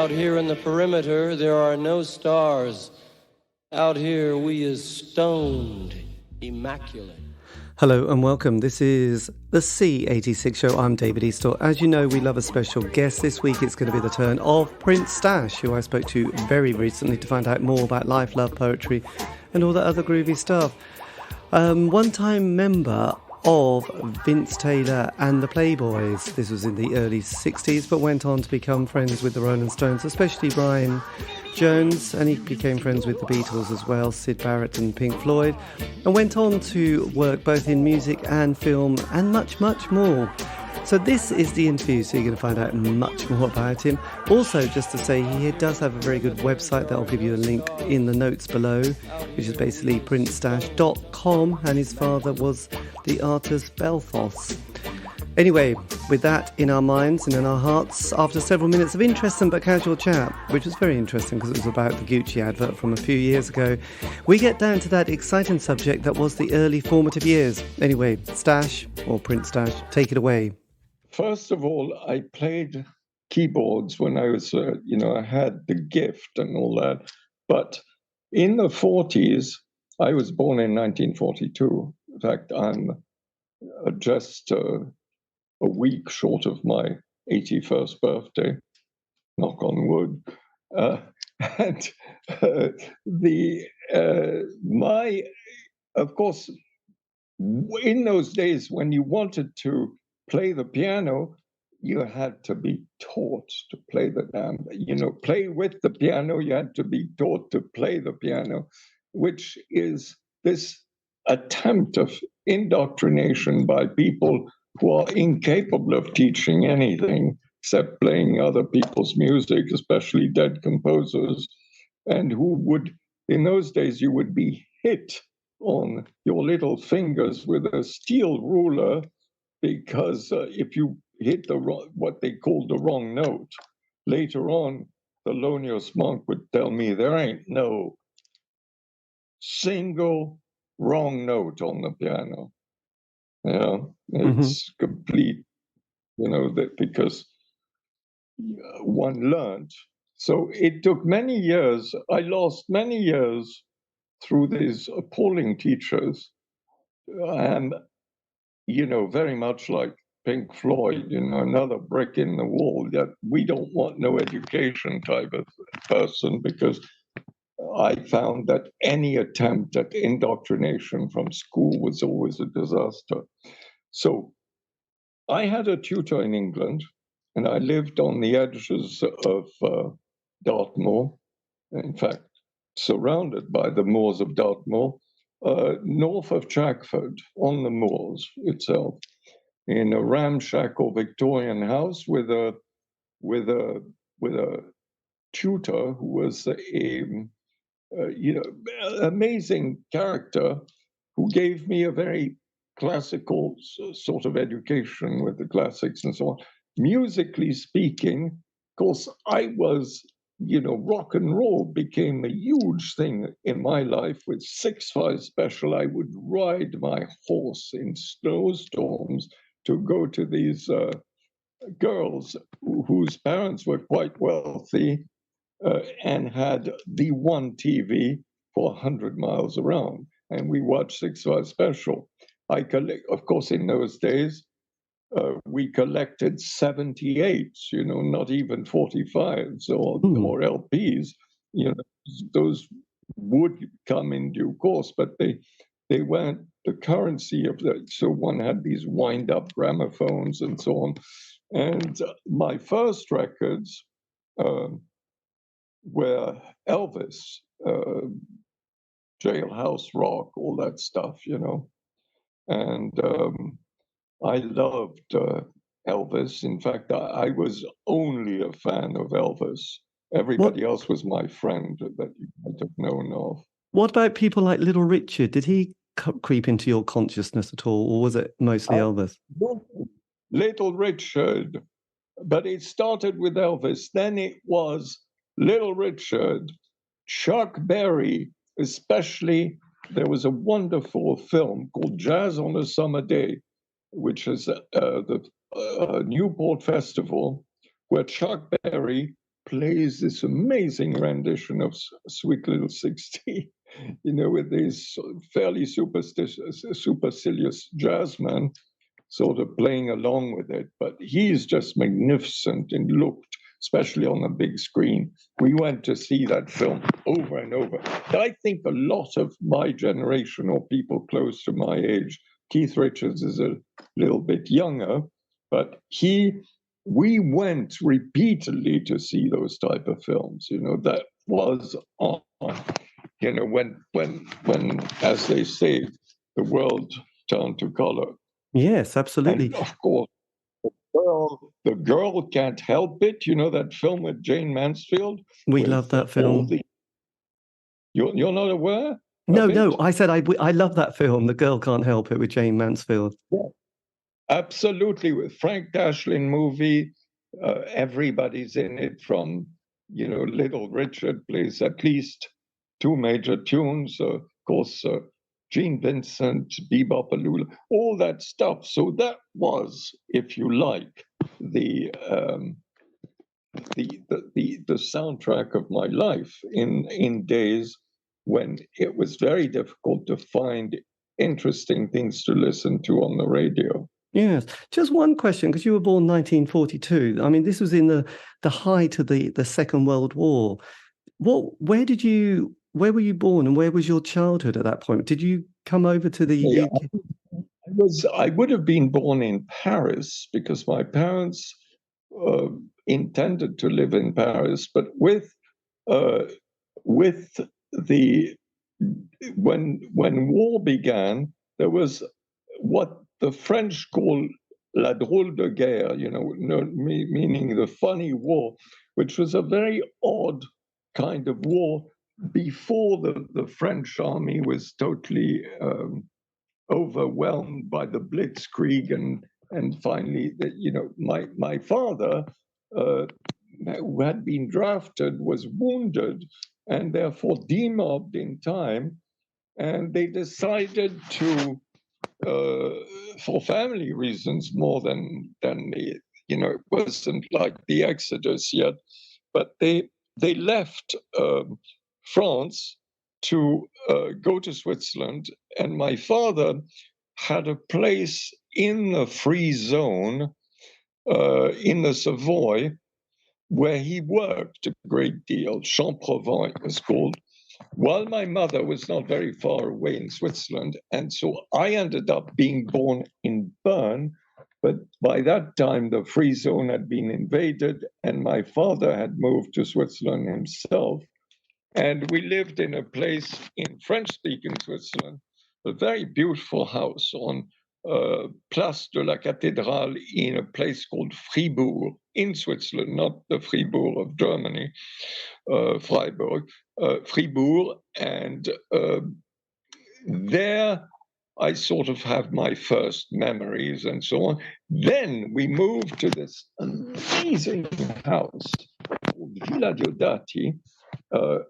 Out here in the perimeter, there are no stars. Out here, we is stoned, immaculate. Hello and welcome. This is the C86 show. I'm David Eastaugh. As you know, we love a special guest. This week it's going to be the turn of Prince Stash, who I spoke to very recently to find out more about life, love, poetry and all that other groovy stuff. One-time member of Vince Taylor and the Playboys. This was in the early 60s, but went on to become friends with the Rolling Stones, especially Brian Jones, and he became friends with the Beatles as well, Syd Barrett and Pink Floyd, and went on to work both in music and film and much, much more. So this is the interview, so you're going to find out much more about him. Also, just to say, he does have a very good website that I'll give you a link in the notes below, which is basically princestash.com, and his father was the artist Belfos. Anyway, with that in our minds and in our hearts, after several minutes of interesting but casual chat, which was very interesting because it was about the Gucci advert from a few years ago, we get down to that exciting subject that was the early formative years. Anyway, Stash, or Prince Stash, take it away. First of all, I played keyboards when I was, I had the gift and all that. But in the 40s, I was born in 1942. In fact, I'm just a week short of my 81st birthday, knock on wood. Of course, in those days when you wanted to play the piano, you had to be taught to play the play with the piano, you had to be taught to play the piano, which is this attempt of indoctrination by people who are incapable of teaching anything except playing other people's music, especially dead composers, and who would, in those days, you would be hit on your little fingers with a steel ruler, because if you hit what they called the wrong note, later on, Thelonious Monk would tell me there ain't no single wrong note on the piano. It's complete, that because one learned. So it took many years. I lost many years through these appalling teachers, and very much like Pink Floyd, another brick in the wall, that we don't want no education type of person, because I found that any attempt at indoctrination from school was always a disaster. So I had a tutor in England, and I lived on the edges of Dartmoor, in fact, surrounded by the moors of Dartmoor, north of Chackford, on the moors itself, in a ramshackle Victorian house with a tutor who was amazing character, who gave me a very classical sort of education with the classics and so on. Musically speaking, of course, I was, rock and roll became a huge thing in my life. With 6-5 Special, I would ride my horse in snowstorms to go to these girls whose parents were quite wealthy and had the one TV for 100 miles around. And we watched 6-5 Special. Of course, in those days, we collected 78s, not even 45s or LPs. Those would come in due course, but they weren't the currency of that. So one had these wind-up gramophones and so on. And my first records were Elvis, Jailhouse Rock, all that stuff, And I loved Elvis. In fact, I was only a fan of Elvis. Everybody else was my friend that you might have known of. What about people like Little Richard? Did he creep into your consciousness at all, or was it mostly Elvis? Little Richard, but it started with Elvis. Then it was Little Richard, Chuck Berry, especially. There was a wonderful film called Jazz on a Summer Day, which is the Newport Festival, where Chuck Berry plays this amazing rendition of Sweet Little 60, with these fairly supercilious jazzman sort of playing along with it. But he's just magnificent and looked, especially on the big screen. We went to see that film over and over. I think a lot of my generation, or people close to my age, Keith Richards is a little bit younger, but we went repeatedly to see those type of films. That was on, when, as they say, the world turned to color. Yes, absolutely. And of course, the girl can't help it. That film with Jane Mansfield. We love that film. You're not aware? No. I said I love that film. The Girl Can't Help It with Jane Mansfield. Yeah, absolutely. With Frank Dashlin movie, everybody's in it. From Little Richard plays at least two major tunes. Of course, Gene Vincent, Bebop Alula, all that stuff. So that was, if you like, the soundtrack of my life in days when it was very difficult to find interesting things to listen to on the radio. Yes. Just one question, because you were born 1942. I mean, this was in the height of the Second World War. Where were you born, and where was your childhood at that point? Did you come over to the UK? I would have been born in Paris because my parents intended to live in Paris, but with the when war began, there was what the French call la drôle de guerre, meaning the funny war, which was a very odd kind of war before the French army was totally overwhelmed by the Blitzkrieg, and finally, my father, who had been drafted, was wounded and therefore demobbed in time, and they decided to, for family reasons more than it wasn't like the Exodus yet, but they left France to go to Switzerland, and my father had a place in the free zone in the Savoy where he worked a great deal. Champrovent it was called, while my mother was not very far away in Switzerland. And so I ended up being born in Bern, but by that time the free zone had been invaded and my father had moved to Switzerland himself. And we lived in a place in French-speaking Switzerland, a very beautiful house on Place de la Cathédrale in a place called Fribourg in Switzerland, not the Fribourg of Germany, Freiburg, Fribourg. And there I sort of have my first memories and so on. Then we moved to this amazing house called Villa Diodati,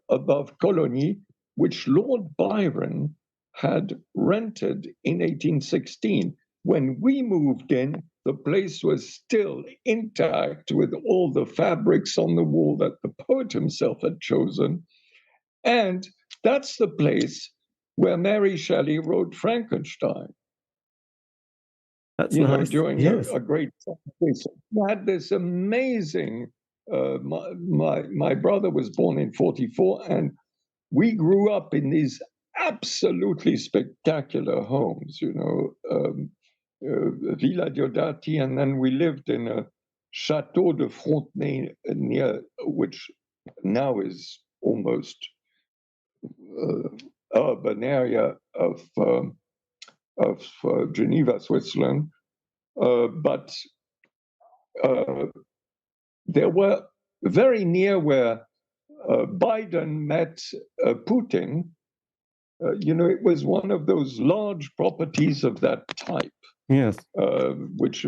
above Colony, which Lord Byron had rented in 1816. When we moved in, the place was still intact with all the fabrics on the wall that the poet himself had chosen. And that's the place where Mary Shelley wrote Frankenstein. That's nice. During yes. a great place. We had this amazing. My brother was born in 1944, and we grew up in these absolutely spectacular homes, Villa Diodati, and then we lived in a Chateau de Frontenay near, which now is almost urban area of Geneva, Switzerland, but there were very near where Biden met Putin. It was one of those large properties of that type. Yes. Which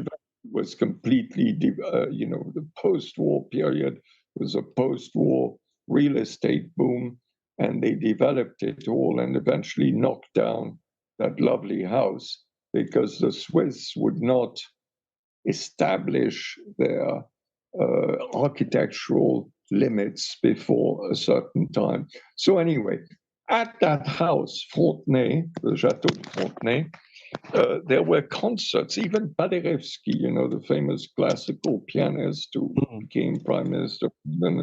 was completely, the post-war period was a post-war real estate boom, and they developed it all and eventually knocked down that lovely house because the Swiss would not establish their architectural limits before a certain time. So anyway, at that house, Frontenay, the Chateau de Frontenay, there were concerts. Even Paderewski, the famous classical pianist who became prime minister,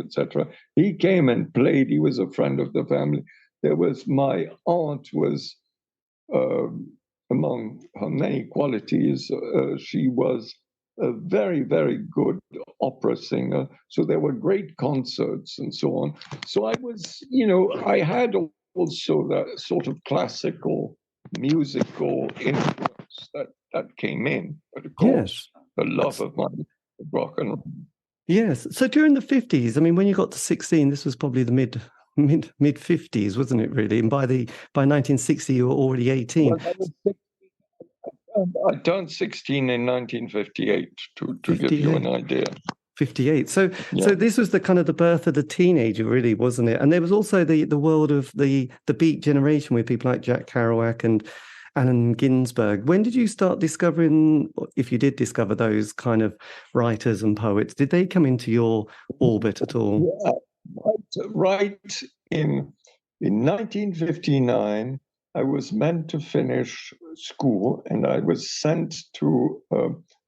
etc. He came and played. He was a friend of the family. There was my aunt was among her many qualities. She was a very, very good opera singer. So there were great concerts and so on. So I was, I had also that sort of classical musical influence that came in. But of course, the love of my rock and roll. Yes. So during the 50s, I mean, when you got to 16, this was probably the mid 50s, wasn't it, really? And by 1960, you were already 18. Well, I turned 16 in 1958, to give you an idea. 58. So this was the kind of the birth of the teenager, really, wasn't it? And there was also the world of the Beat generation with people like Jack Kerouac and Allen Ginsberg. When did you start discovering, if you did discover those kind of writers and poets, did they come into your orbit at all? Yeah, right in 1959, I was meant to finish school, and I was sent to,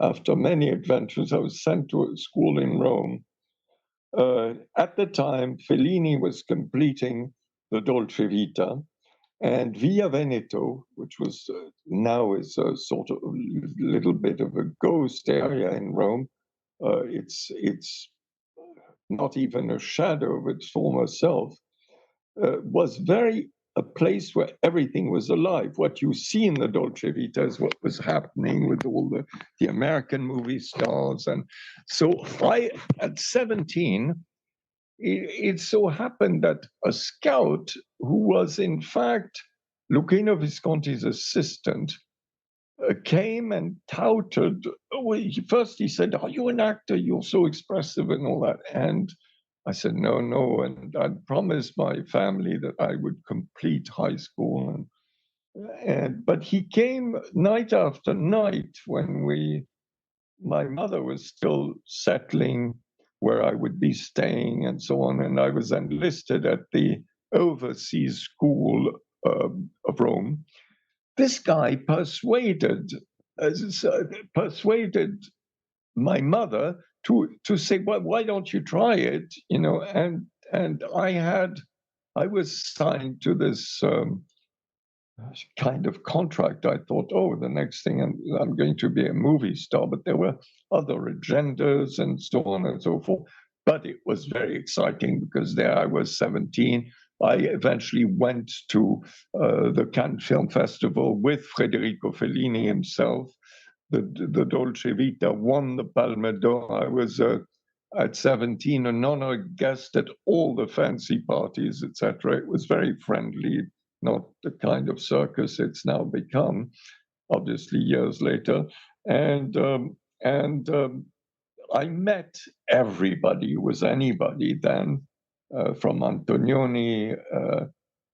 after many adventures, I was sent to a school in Rome. At the time, Fellini was completing the Dolce Vita, and Via Veneto, which was now is a sort of little bit of a ghost area in Rome. It's not even a shadow of its former self. Was very a place where everything was alive. What you see in the Dolce Vita is what was happening with all the American movie stars. And so at 17, it so happened that a scout who was in fact Luchino Visconti's assistant came and touted, first he said, "Are you an actor? You're so expressive," and all that. And I said, no. And I'd promised my family that I would complete high school. But he came night after night when my mother was still settling where I would be staying and so on. And I was enlisted at the overseas school of Rome. This guy persuaded my mother to say, well, why don't you try it? And I was signed to this kind of contract. I thought, the next thing I'm going to be a movie star, but there were other agendas and so on and so forth. But it was very exciting because there I was 17. I eventually went to the Cannes Film Festival with Federico Fellini himself. The Dolce Vita won the Palme d'Or. I was at 17 an honored guest at all the fancy parties, etc. It was very friendly, not the kind of circus it's now become, obviously years later. And I met everybody who was anybody then, from Antonioni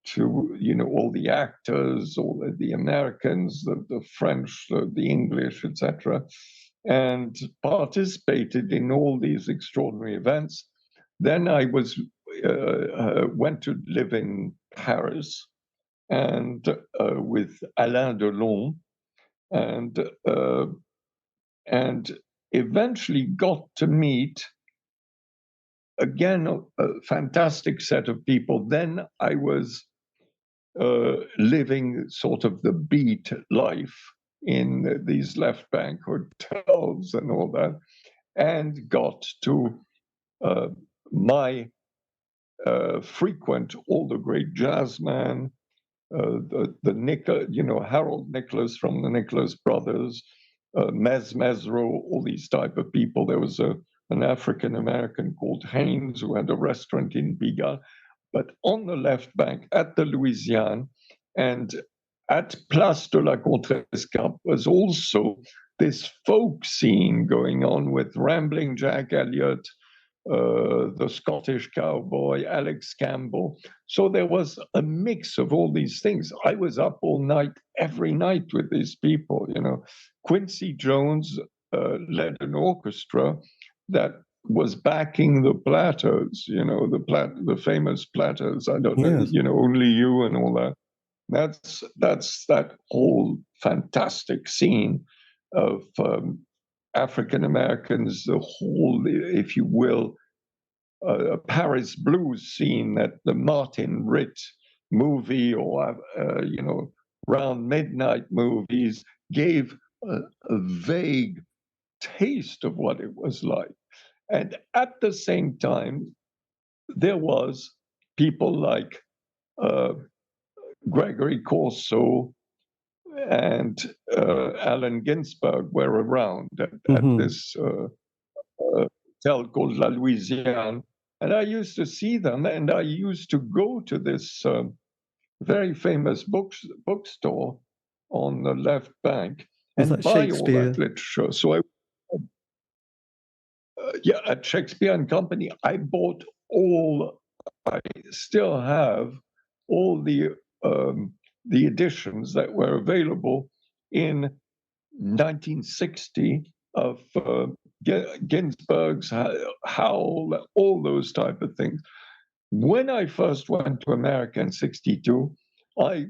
to all the actors, all the Americans, the French, the English, etc., and participated in all these extraordinary events. Then I went to live in Paris, and with Alain Delon, and eventually got to meet again a fantastic set of people. Then I was living sort of the beat life in these left bank hotels and all that, and got to my frequent all the great jazzmen, Harold Nicholas from the Nicholas Brothers, Mesro, all these type of people. There was an African American called Haynes who had a restaurant in Biga. But on the left bank at the Louisiane and at Place de la Contrescarpe was also this folk scene going on with Rambling Jack Elliott, the Scottish Cowboy, Alex Campbell. So there was a mix of all these things. I was up all night, every night with these people. Quincy Jones led an orchestra that was backing the Platters, the famous Platters. I don't know, Yes. Only You and all that. That's that whole fantastic scene of African Americans, the whole, if you will, Paris blues scene that the Martin Ritt movie or Round Midnight movies gave a vague taste of what it was like. And at the same time, there was people like Gregory Corso and Allen Ginsberg were around at this hotel called La Louisiane. And I used to see them, and I used to go to this very famous bookstore on the left bank Was and that buy all Shakespeare? that literature. So at Shakespeare and Company, I bought I still have all the editions that were available in 1960 of Ginsberg's Howl, all those type of things. When I first went to America in 62, I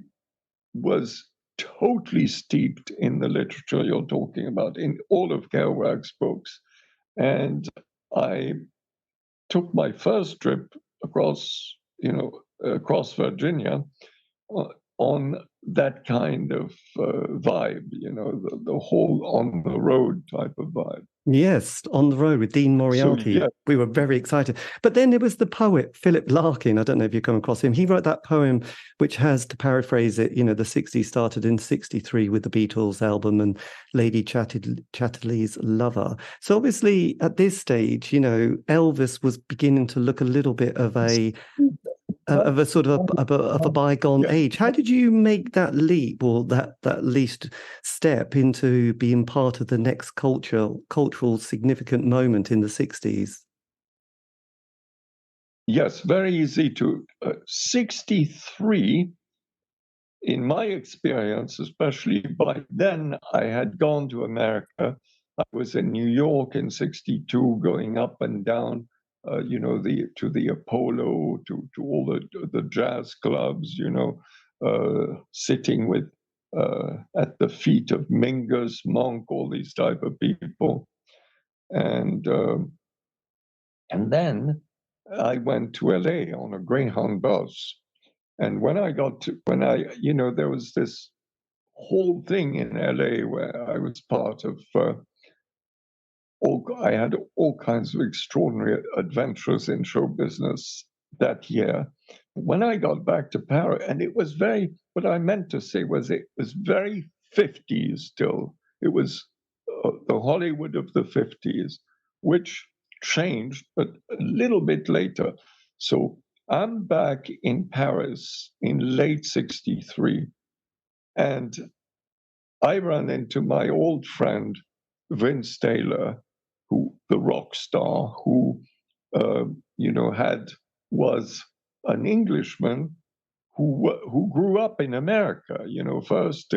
was totally steeped in the literature you're talking about, in all of Kerouac's books. And I took my first trip across Virginia on that kind of vibe, the whole on the road type of vibe. Yes, On the Road with Dean Moriarty. So, yeah. We were very excited. But then there was the poet, Philip Larkin. I don't know if you come across him. He wrote that poem, which has, to paraphrase it, the 60s started in 63 with the Beatles album and Lady Chatterley's Lover. So obviously at this stage, Elvis was beginning to look a little bit of a sort of a bygone age. How did you make that leap, or that least step into being part of the next cultural significant moment in the 60s? Yes, very easy to. 63, in my experience, especially by then, I had gone to America. I was in New York in 62, going up and down, to the Apollo, to all the jazz clubs, sitting with at the feet of Mingus, Monk, all these type of people, and then I went to LA on a Greyhound bus. And there was this whole thing in LA where I was part of, I had all kinds of extraordinary adventures in show business that year. When I got back to Paris, and what I meant to say was it was very 50s still. It was the Hollywood of the 50s, which changed, but a little bit later. So I'm back in Paris in late 63, and I ran into my old friend, Vince Taylor, the rock star, who, was an Englishman who grew up in America. First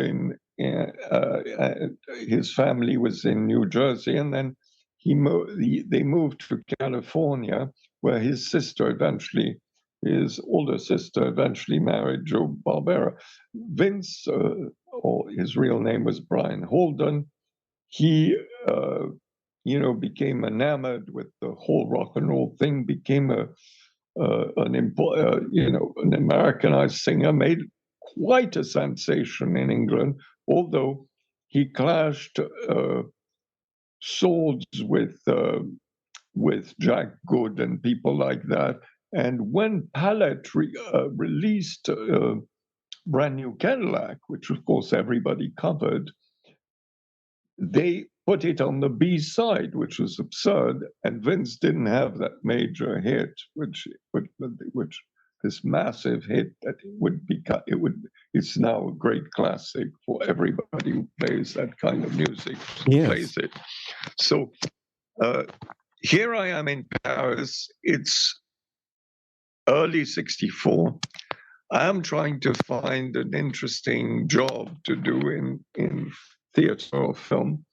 his family was in New Jersey, and then they moved to California, where his older sister eventually married Joe Barbera. Vince, or his real name was Brian Holden, he became enamored with the whole rock and roll thing, became an Americanized singer, made quite a sensation in England, although he clashed swords with Jack Good and people like that. And when Palette released Brand New Cadillac, which of course everybody covered, they put it on the B side, which was absurd. And Vince didn't have that major hit, which this massive hit that it's now a great classic for everybody who plays that kind of music. Yes. Plays it. So here I am in Paris. It's early 64. I am trying to find an interesting job to do in theatre or film.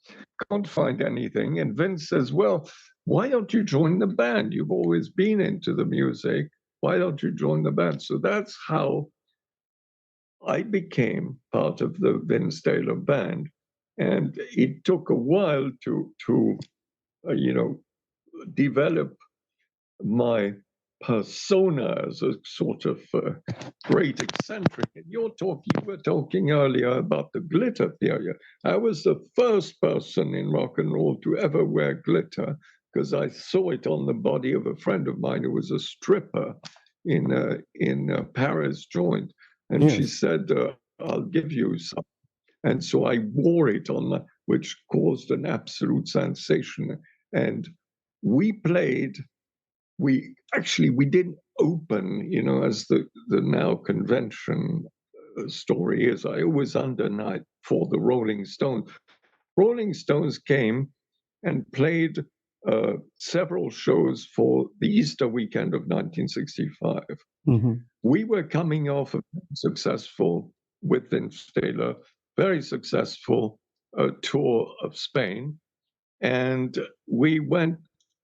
Can't find anything. And Vince says, well, why don't you join the band? You've always been into the music. Why don't you join the band? So that's how I became part of the Vince Taylor band. And it took a while to develop my persona as a sort of great eccentric. And you were talking earlier about the glitter period. I was the first person in rock and roll to ever wear glitter because I saw it on the body of a friend of mine who was a stripper in Paris joint. And yes. She said, I'll give you some. And so I wore it on, which caused an absolute sensation. And we played. We didn't open, as the now convention story is. I was undernight for the Rolling Stones. Rolling Stones came and played several shows for the Easter weekend of 1965. Mm-hmm. We were coming off a successful, with Vince Taylor, very successful tour of Spain. And we went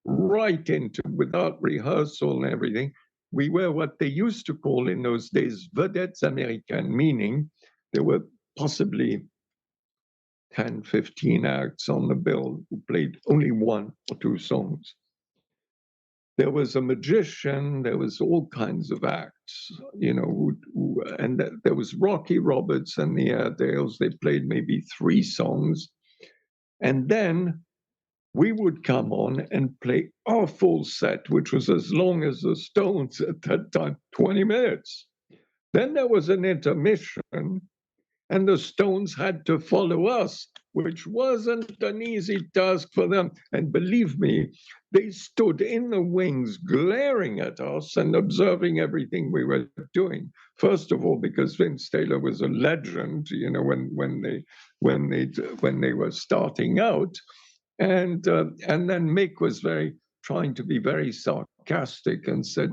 right into, without rehearsal and everything, we were what they used to call in those days vedettes américaines, meaning there were possibly 10, 15 acts on the bill who played only one or two songs. There was a magician, there was all kinds of acts, and there was Rocky Roberts and the Airedales. They played maybe 3 songs. And then we would come on and play our full set, which was as long as the Stones at that time, 20 minutes. Then there was an intermission, and the Stones had to follow us, which wasn't an easy task for them. And believe me, they stood in the wings glaring at us and observing everything we were doing. First of all, because Vince Taylor was a legend, when they were starting out. And then Mick was trying to be very sarcastic and said,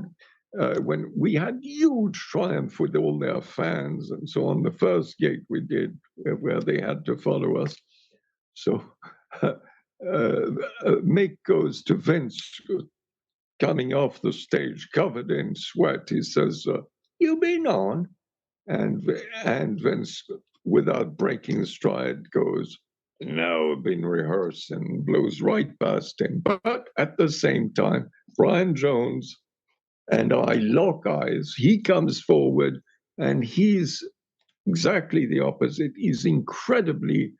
when we had huge triumph with all their fans and so on, the first gig we did where they had to follow us. So Mick goes to Vince, coming off the stage, covered in sweat. He says, "You been on?" And Vince, without breaking stride, goes, "No, I've been rehearsing," blows right past him. But at the same time, Brian Jones and I lock eyes. He comes forward and he's exactly the opposite. He's incredibly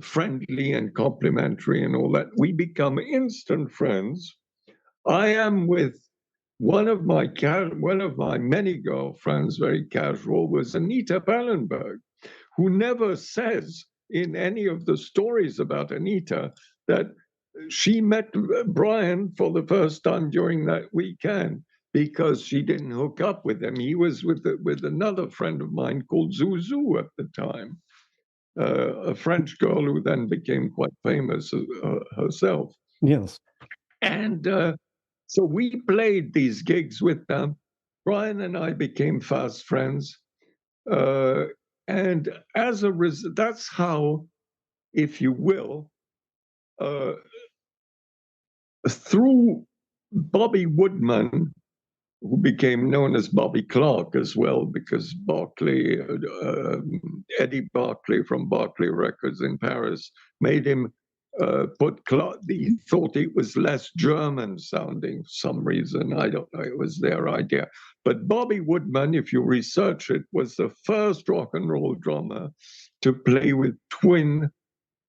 friendly and complimentary and all that. We become instant friends. I am with one of my many girlfriends, very casual, was Anita Pallenberg, who never says in any of the stories about Anita that she met Brian for the first time during that weekend because she didn't hook up with him. He was with another friend of mine called Zouzou at the time, a French girl who then became quite famous herself. Yes. And so we played these gigs with them. Brian and I became fast friends. And as a result, that's how, if you will, through Bobby Woodman, who became known as Bobby Clark as well, because Eddie Barclay from Barclay Records in Paris made him put Clark. He thought it was less German sounding for some reason. I don't know. It was their idea. But Bobby Woodman, if you research it, was the first rock and roll drummer to play with twin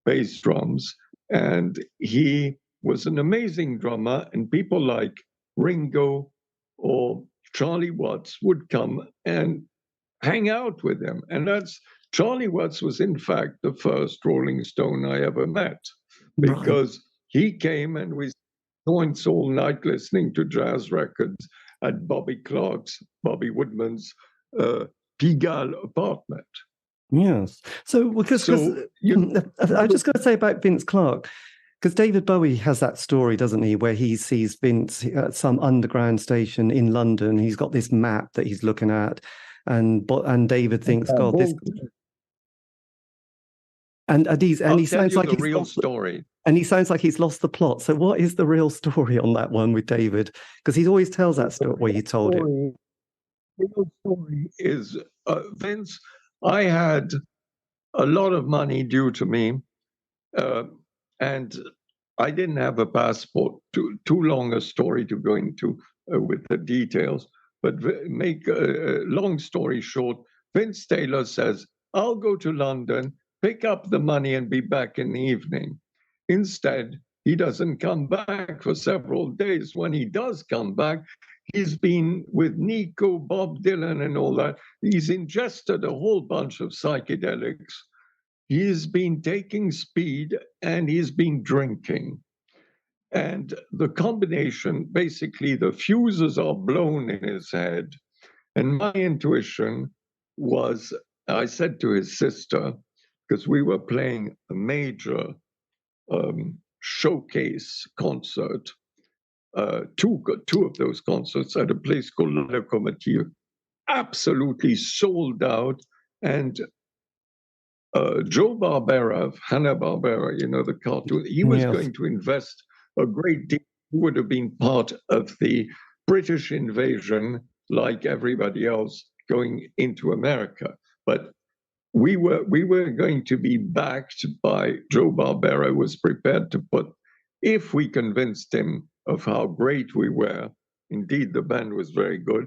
bass drums. And he was an amazing drummer. And people like Ringo or Charlie Watts would come and hang out with him. And Charlie Watts was, in fact, the first Rolling Stone I ever met, because he came and we joined all night listening to jazz records at Bobby Woodman's Pigalle apartment. Yes. So, I just got to say about Vince Clarke, because David Bowie has that story, doesn't he, where he sees Vince at some underground station in London. He's got this map that he's looking at, and David thinks, God, this. And he I'll tell sounds you like the he's real lost story. and he sounds like he's lost the plot. So what is the real story on that one with David? Because he always tells that story where you told it. The real story is, Vince, I had a lot of money due to me, and I didn't have a passport. Too long a story to go into with the details. But make a long story short, Vince Taylor says, I'll go to London, pick up the money, and be back in the evening. Instead, he doesn't come back for several days. When he does come back, he's been with Nico, Bob Dylan, and all that. He's ingested a whole bunch of psychedelics. He's been taking speed and he's been drinking. And the combination, basically, the fuses are blown in his head. And my intuition was, I said to his sister, because we were playing a major showcase concert, two of those concerts at a place called La Locomotive, absolutely sold out. And Joe Barbera of Hanna-Barbera, the cartoon, he was going to invest a great deal. He would have been part of the British invasion, like everybody else, going into America. But we were going to be backed by Joe Barbera, was prepared to put, if we convinced him of how great we were, indeed the band was very good,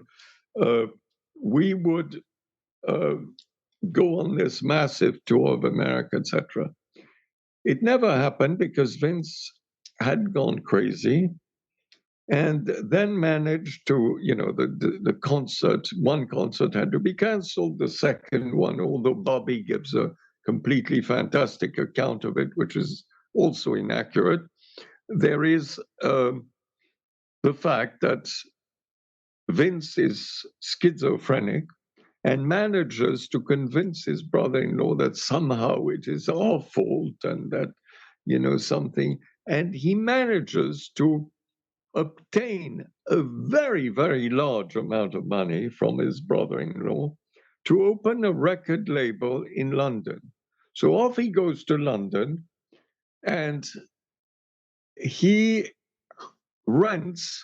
we would go on this massive tour of America, etc. It never happened because Vince had gone crazy and then managed to, the concert, one concert had to be canceled, the second one, although Bobby gives a completely fantastic account of it, which is also inaccurate, there is the fact that Vince is schizophrenic and manages to convince his brother-in-law that somehow it is our fault and that, something. And he manages to obtain a very, very large amount of money from his brother-in-law to open a record label in London. So off he goes to London and he rents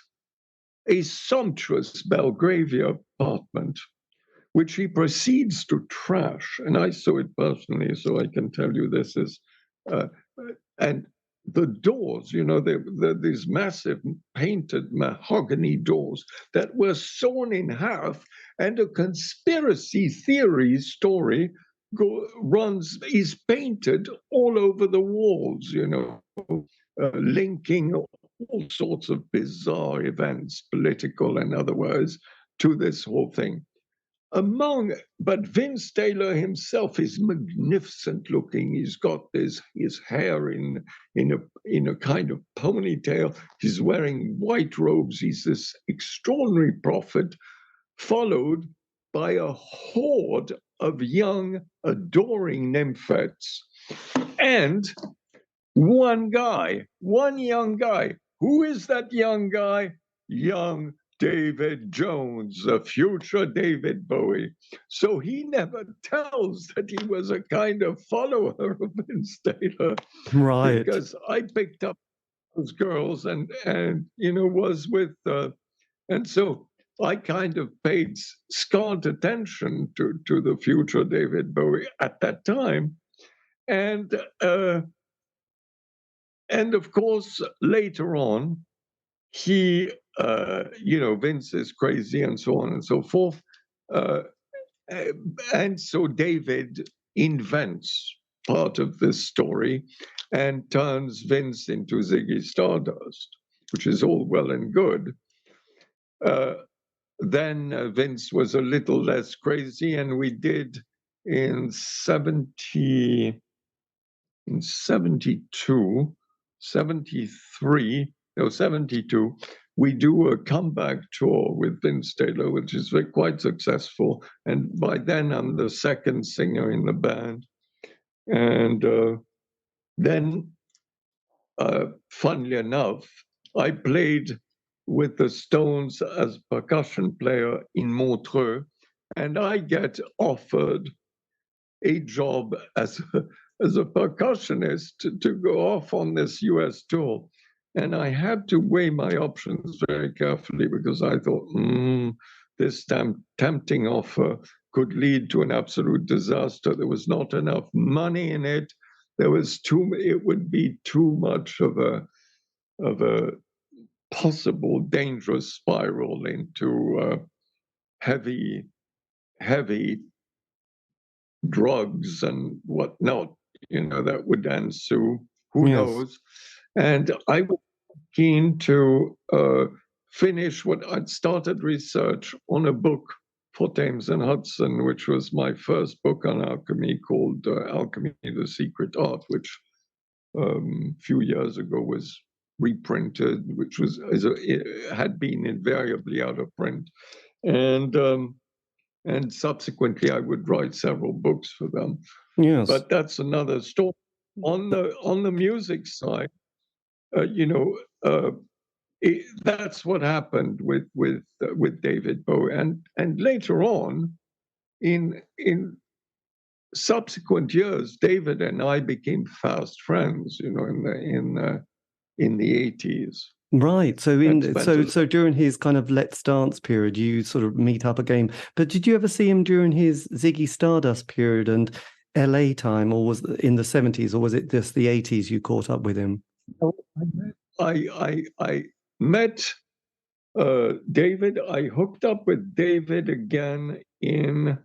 a sumptuous Belgravia apartment, which he proceeds to trash. And I saw it personally, so I can tell you this is, and the doors, these massive painted mahogany doors that were sawn in half, and a conspiracy theory story is painted all over the walls, linking all sorts of bizarre events, political and otherwise, to this whole thing. But Vince Taylor himself is magnificent looking. He's got his hair in a kind of ponytail. He's wearing white robes. He's this extraordinary prophet, followed by a horde of young, adoring nymphets, and one young guy. Who is that young guy? Young David Jones, the future David Bowie. So he never tells that he was a kind of follower of Vince Taylor. Right. Because I picked up those girls and was with, and so I kind of paid scant attention to the future David Bowie at that time. And of course, later on, he, Vince is crazy and so on and so forth. And so David invents part of this story and turns Vince into Ziggy Stardust, which is all well and good. Then Vince was a little less crazy, and we did in 72, 72, we do a comeback tour with Vince Taylor, which is quite successful. And by then, I'm the second singer in the band. And then, funnily enough, I played with the Stones as percussion player in Montreux, and I get offered a job as as a percussionist to go off on this US tour. And I had to weigh my options very carefully because I thought, this tempting offer could lead to an absolute disaster. There was not enough money in it. It would be too much of a possible dangerous spiral into heavy drugs and whatnot, that would ensue. Who knows? And I was keen to finish what I'd started research on a book for Thames and Hudson, which was my first book on alchemy, called Alchemy, the Secret Art, which a few years ago was reprinted, which had been invariably out of print. And subsequently, I would write several books for them. Yes. But that's another story. On the music side, that's what happened with David Bowie, and later on, in subsequent years, David and I became fast friends. In the 80s. Right. So so during his kind of Let's Dance period, you sort of meet up again. But did you ever see him during his Ziggy Stardust period and LA time, or was it in the 70s, or was it just the 80s you caught up with him? I met David. I hooked up with David again in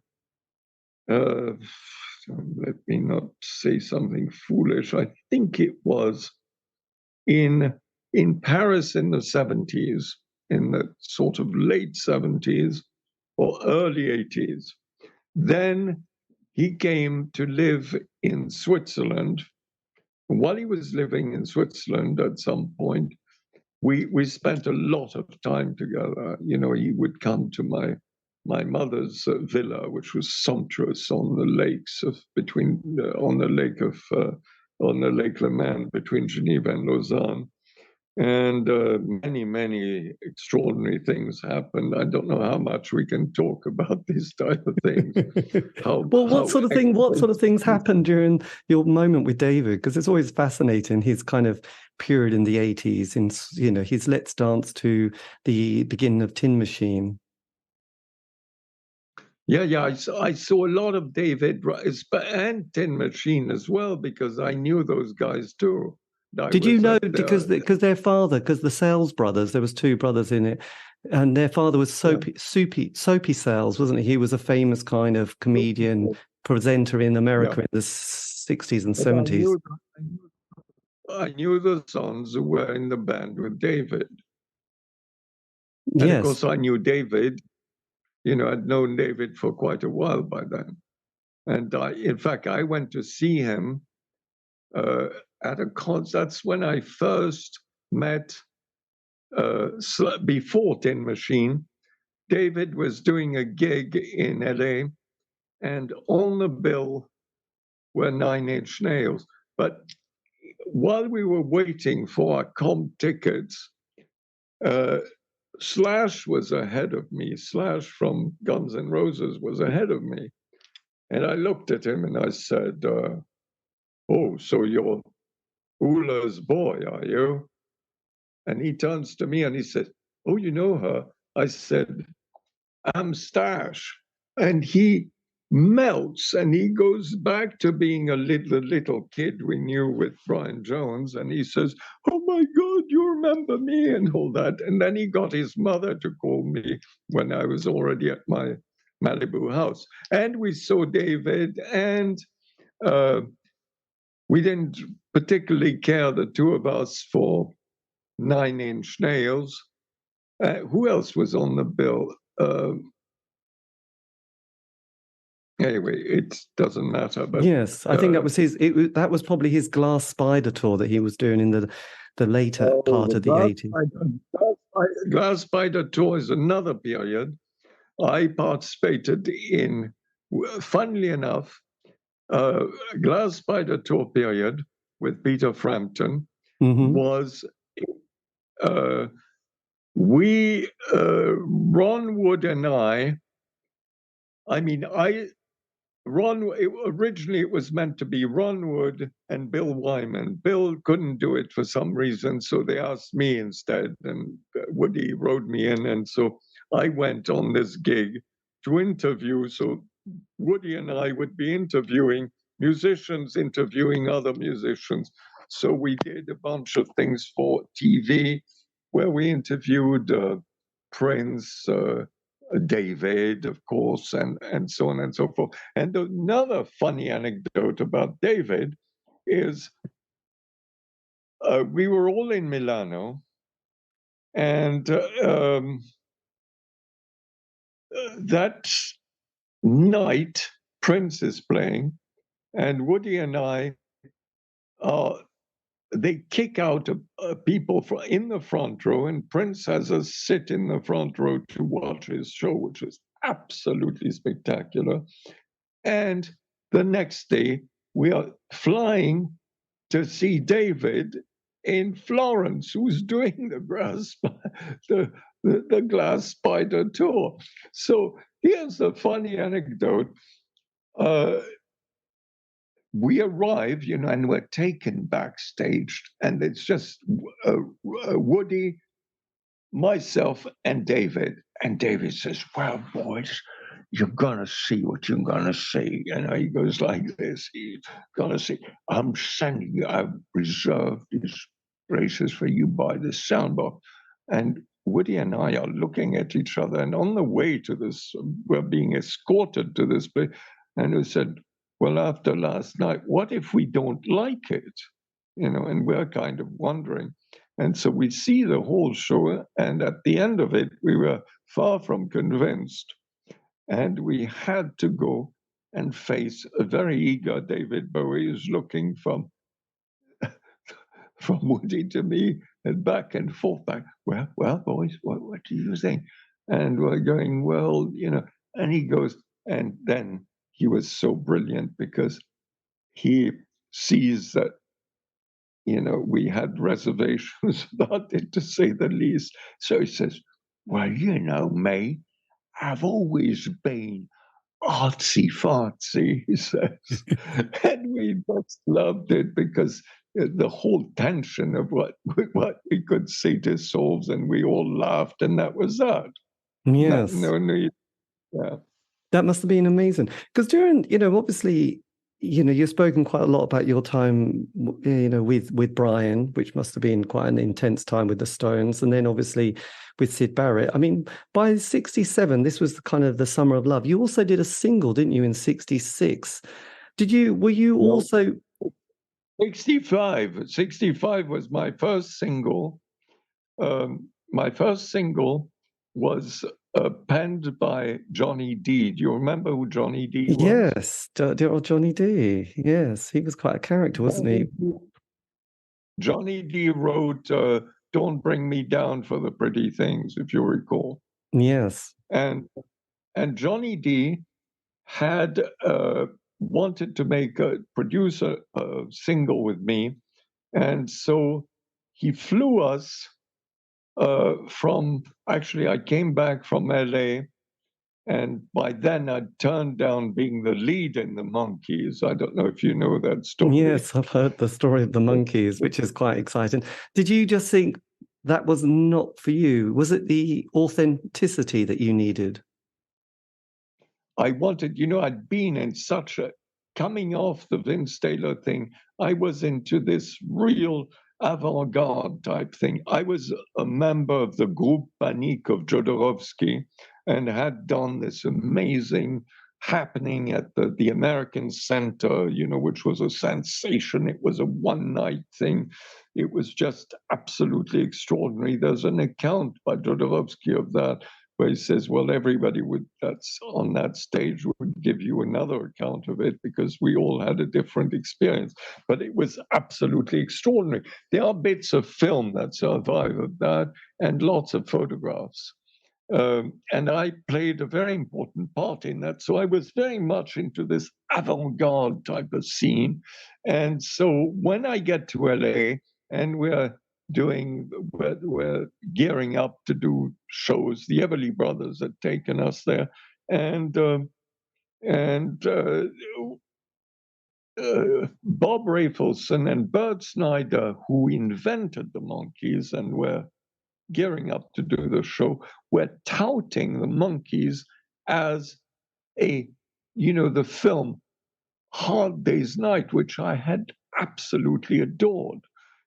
let me not say something foolish. I think it was in Paris in the 70s, in the sort of late 70s or early 80s. Then he came to live in Switzerland. While he was living in Switzerland at some point, we spent a lot of time together. He would come to my mother's villa, which was sumptuous on the lakes on the Lake Léman between Geneva and Lausanne. And many, many extraordinary things happened. I don't know how much we can talk about these type of things. What sort of things happened during your moment with David? Because it's always fascinating, his kind of period in the 80s, in his Let's Dance to the beginning of Tin Machine. Yeah, I saw a lot of David and Tin Machine as well, because I knew those guys too. Did you know, because their father, because the Sales brothers, there was two brothers in it, and their father was Soapy Sales, wasn't he? He was a famous kind of comedian, presenter in America in the 60s and 70s. I knew the sons who were in the band with David. Yes. And of course, I knew David. I'd known David for quite a while by then. And in fact, I went to see him at a concert. That's when I first met, before Tin Machine. David was doing a gig in LA, and on the bill were Nine Inch Nails. But while we were waiting for our comp tickets, Slash was ahead of me. Slash from Guns N' Roses was ahead of me. And I looked at him and I said, oh, so you're Ula's boy, are you? And he turns to me and he said, oh, you know her? I said, I'm Stash. And he melts and he goes back to being a little kid we knew with Brian Jones. And he says, oh my God, you remember me and all that. And then he got his mother to call me when I was already at my Malibu house. And we saw David, and we didn't particularly care, the two of us, for Nine Inch Nails. Who else was on the bill? Anyway, it doesn't matter. But yes, I think that was that was probably his Glass Spider tour that he was doing in the later part of the 80s. Glass Spider tour is another period I participated in. Funnily enough, Glass Spider tour period with Peter Frampton was Ron Wood and I mean, Originally it was meant to be Ron Wood and Bill Wyman. Bill couldn't do it for some reason, so they asked me instead, and Woody wrote me in, and so I went on this gig to interview. So Woody and I would be interviewing musicians, interviewing other musicians. So we did a bunch of things for TV, where we interviewed Prince, David, of course, and so on and so forth. And another funny anecdote about David is we were all in Milano, and that night Prince is playing, and Woody and I, they kick out people in the front row, and Prince has us sit in the front row to watch his show, which is absolutely spectacular. And the next day, we are flying to see David in Florence, who's doing the Glass Spider tour. So here's the funny anecdote. We arrive, and we're taken backstage, and it's just Woody, myself, and David. And David says, "Well, boys, you're gonna see what you're gonna see." And he goes like this: "He's gonna see. I've reserved these places for you by the soundbox." And Woody and I are looking at each other, and on the way to this, we're being escorted to this place, and we said, "Well, after last night, what if we don't like it?" And we're kind of wondering. And so we see the whole show, and at the end of it, we were far from convinced. And we had to go and face a very eager David Bowie, who's looking from Woody to me and back and forth. Well, boys, what do you think? And we're going, well, and he goes, and then he was so brilliant because he sees that, we had reservations about it, to say the least. So he says, "Well, me, I've always been artsy-fartsy," he says. And we just loved it because the whole tension of what we could say to souls, and we all laughed, and that was that. Yes. Yeah. That must have been amazing. Because during, obviously, you've spoken quite a lot about your time, with Brian, which must have been quite an intense time with the Stones, and then obviously with Syd Barrett. I mean, by 67, this was kind of the summer of love. You also did a single, didn't you, in 66? Were you also... 65 was my first single. My first single was penned by Johnny D. Do you remember who Johnny D was? Yes, Johnny D. Yes, he was quite a character, wasn't he? Johnny D wrote "Don't Bring Me Down for the Pretty Things," if you recall. Yes. And Johnny D had wanted to produce a single with me, and so he flew us I came back from LA, and by then I'd turned down being the lead in the Monkees. I don't know if you know that story. Yes, I've heard the story of the Monkees, which is quite exciting. Did you just think that was not for you? Was it the authenticity that you needed? I wanted, I'd been in coming off the Vince Taylor thing, I was into this real avant-garde type thing. I was a member of the Groupe Panique of Jodorowsky and had done this amazing happening at the American Center, which was a sensation. It was a one-night thing. It was just absolutely extraordinary. There's an account by Jodorowsky of that, where he says, well, everybody that's on that stage would give you another account of it because we all had a different experience. But it was absolutely extraordinary. There are bits of film that survive of that and lots of photographs. And I played a very important part in that. So I was very much into this avant-garde type of scene. And so when I get to LA and we're gearing up to do shows, the Everly Brothers had taken us there. And And Bob Rafelson and Bert Snyder, who invented the Monkees and were gearing up to do the show, were touting the Monkees as the film Hard Day's Night, which I had absolutely adored,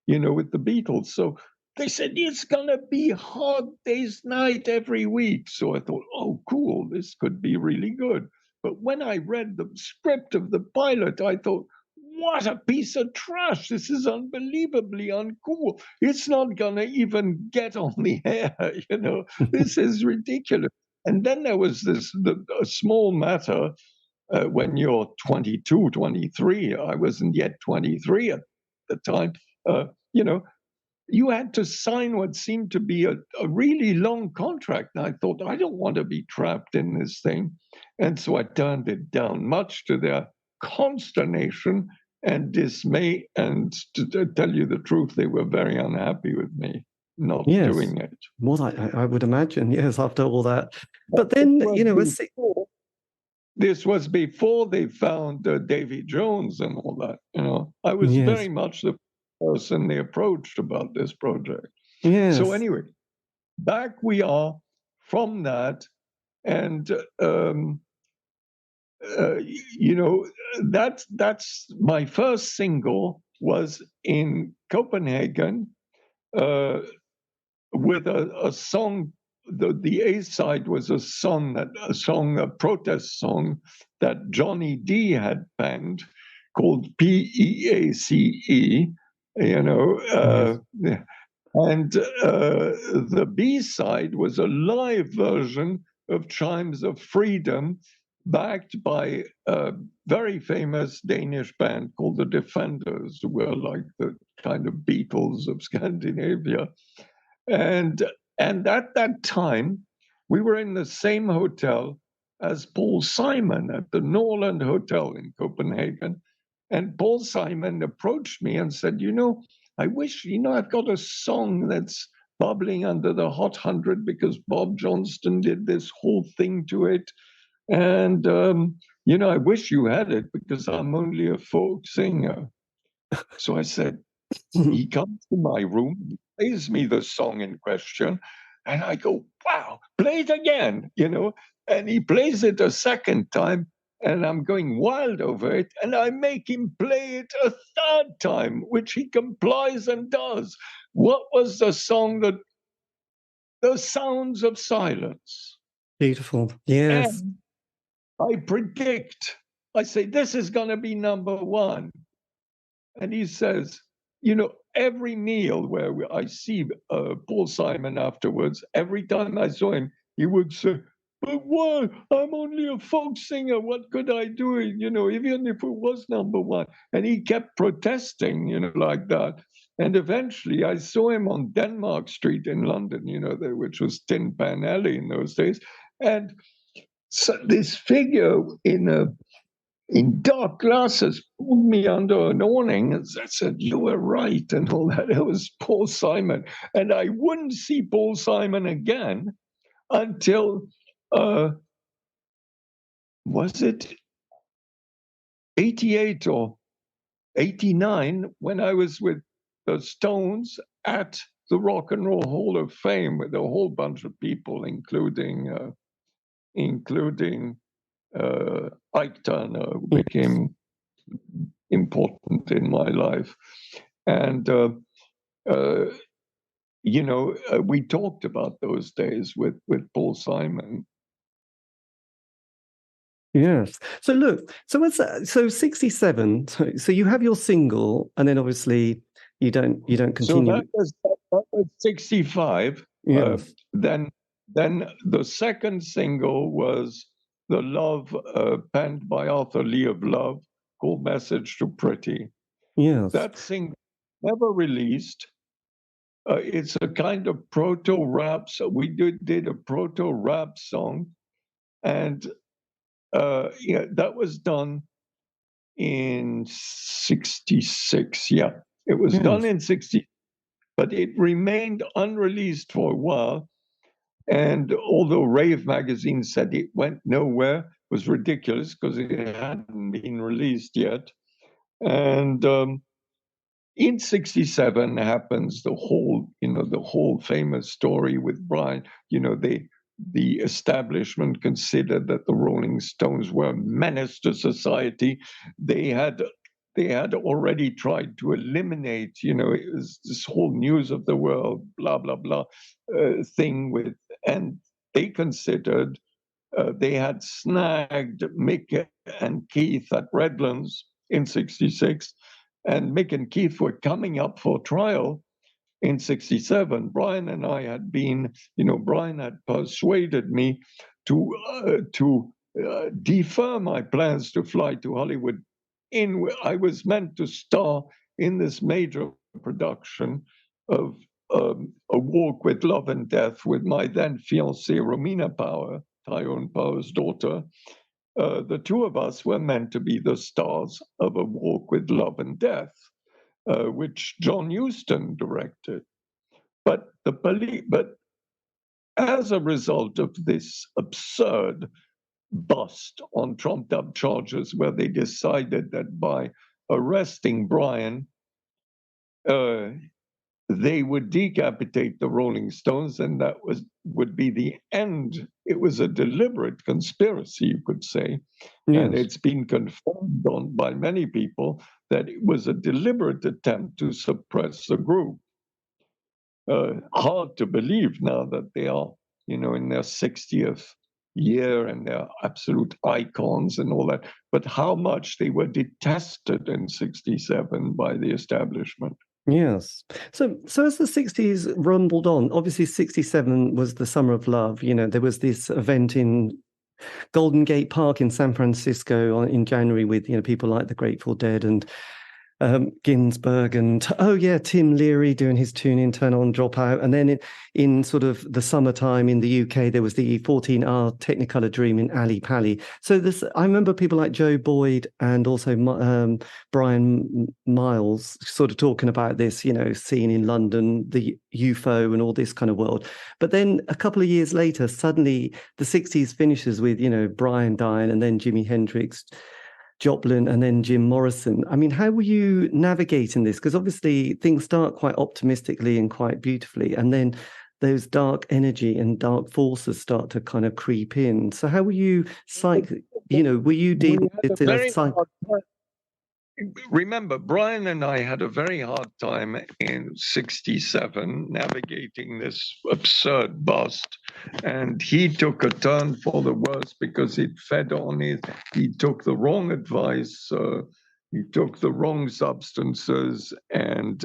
with the Beatles. So they said, it's going to be Hard Day's Night every week. So I thought, oh, cool, this could be really good. But when I read the script of the pilot, I thought, what a piece of trash. This is unbelievably uncool. It's not going to even get on the air, This is ridiculous. And then there was a small matter when you're 22, 23. I wasn't yet 23 at the time. You had to sign what seemed to be a really long contract. And I thought, I don't want to be trapped in this thing. And so I turned it down, much to their consternation and dismay. And to tell you the truth, they were very unhappy with me not doing it. Well, I would imagine, yes, after all that. But then, this was before they found Davy Jones and all that. I was very much the person they approached about this project. Yes. So anyway, back we are from that, and that's my first single was in Copenhagen with a song. The A side was a protest song that Johnny D had penned called PEACE, and the B side was a live version of Chimes of Freedom, backed by a very famous Danish band called the Defenders, who were like the kind of Beatles of Scandinavia. And at that time, we were in the same hotel as Paul Simon at the Norland Hotel in Copenhagen. And Paul Simon approached me and said, I wish, I've got a song that's bubbling under the Hot 100 because Bob Johnston did this whole thing to it. And, I wish you had it because I'm only a folk singer. So I said, he comes to my room, plays me the song in question, and I go, wow, play it again, and he plays it a second time, and I'm going wild over it, and I make him play it a third time, which he complies and does. What was the song? The Sounds of Silence. Beautiful. Yes. And I say, this is going to be number one. And he says, every meal where I see Paul Simon afterwards, every time I saw him, he would say, but why? I'm only a folk singer. What could I do? Even if it was number one. And he kept protesting, like that. And eventually I saw him on Denmark Street in London, which was Tin Pan Alley in those days. And so this figure in dark glasses, pulled me under an awning and said, you were right, and all that. It was Paul Simon. And I wouldn't see Paul Simon again until, was it 88 or 89, when I was with the Stones at the Rock and Roll Hall of Fame with a whole bunch of people, including Ike Turner, who became important in my life. And, we talked about those days with Paul Simon. Yes. So look, so 67, so you have your single, and then obviously you don't continue. So that was 65. Yes. Then the second single was The Love, penned by Arthur Lee of Love, called Message to Pretty. Yes. That single never released. It's a kind of proto-rap. So we did a proto-rap song. And that was done in 66. Yeah, it was done in 60, but it remained unreleased for a while. And although Rave magazine said it went nowhere, was ridiculous because it hadn't been released yet. And in '67 happens the whole famous story with Brian. The establishment considered that the Rolling Stones were a menace to society. They had already tried to eliminate, it was this whole news of the world, blah blah blah, thing and they considered they had snagged Mick and Keith at Redlands in '66, and Mick and Keith were coming up for trial in '67. Brian and I had been, Brian had persuaded me to defer my plans to fly to Hollywood. I was meant to star in this major production of A Walk with Love and Death with my then fiancée Romina Power, Tyrone Power's daughter. The two of us were meant to be the stars of A Walk with Love and Death, which John Huston directed. But as a result of this absurd bust on trumped up charges, where they decided that by arresting Brian, they would decapitate the Rolling Stones, and that would be the end. It was a deliberate conspiracy, you could say. Yes. And it's been confirmed by many people that it was a deliberate attempt to suppress the group. Hard to believe now that they are, in their 60th year and they're absolute icons and all that. But how much they were detested in '67 by the establishment. Yes. So as the 60s rumbled on, obviously '67 was the summer of love. There was this event in Golden Gate Park in San Francisco in January with, people like the Grateful Dead and Ginsberg and Tim Leary doing his tune-in, Turn On, Drop Out. And then in sort of the summertime in the UK, there was the 14-hour Technicolor Dream in Ali Pali. So I remember people like Joe Boyd and also Brian Miles sort of talking about this, scene in London, the UFO and all this kind of world. But then a couple of years later, suddenly the 60s finishes with, Brian dying and then Jimi Hendrix, Joplin, and then Jim Morrison. I mean, how were you navigating this? Because obviously things start quite optimistically and quite beautifully, and then those dark energy and dark forces start to kind of creep in. So how were you were you dealing with Remember, Brian and I had a very hard time in '67 navigating this absurd bust, and he took a turn for the worse because he took the wrong advice, he took the wrong substances, and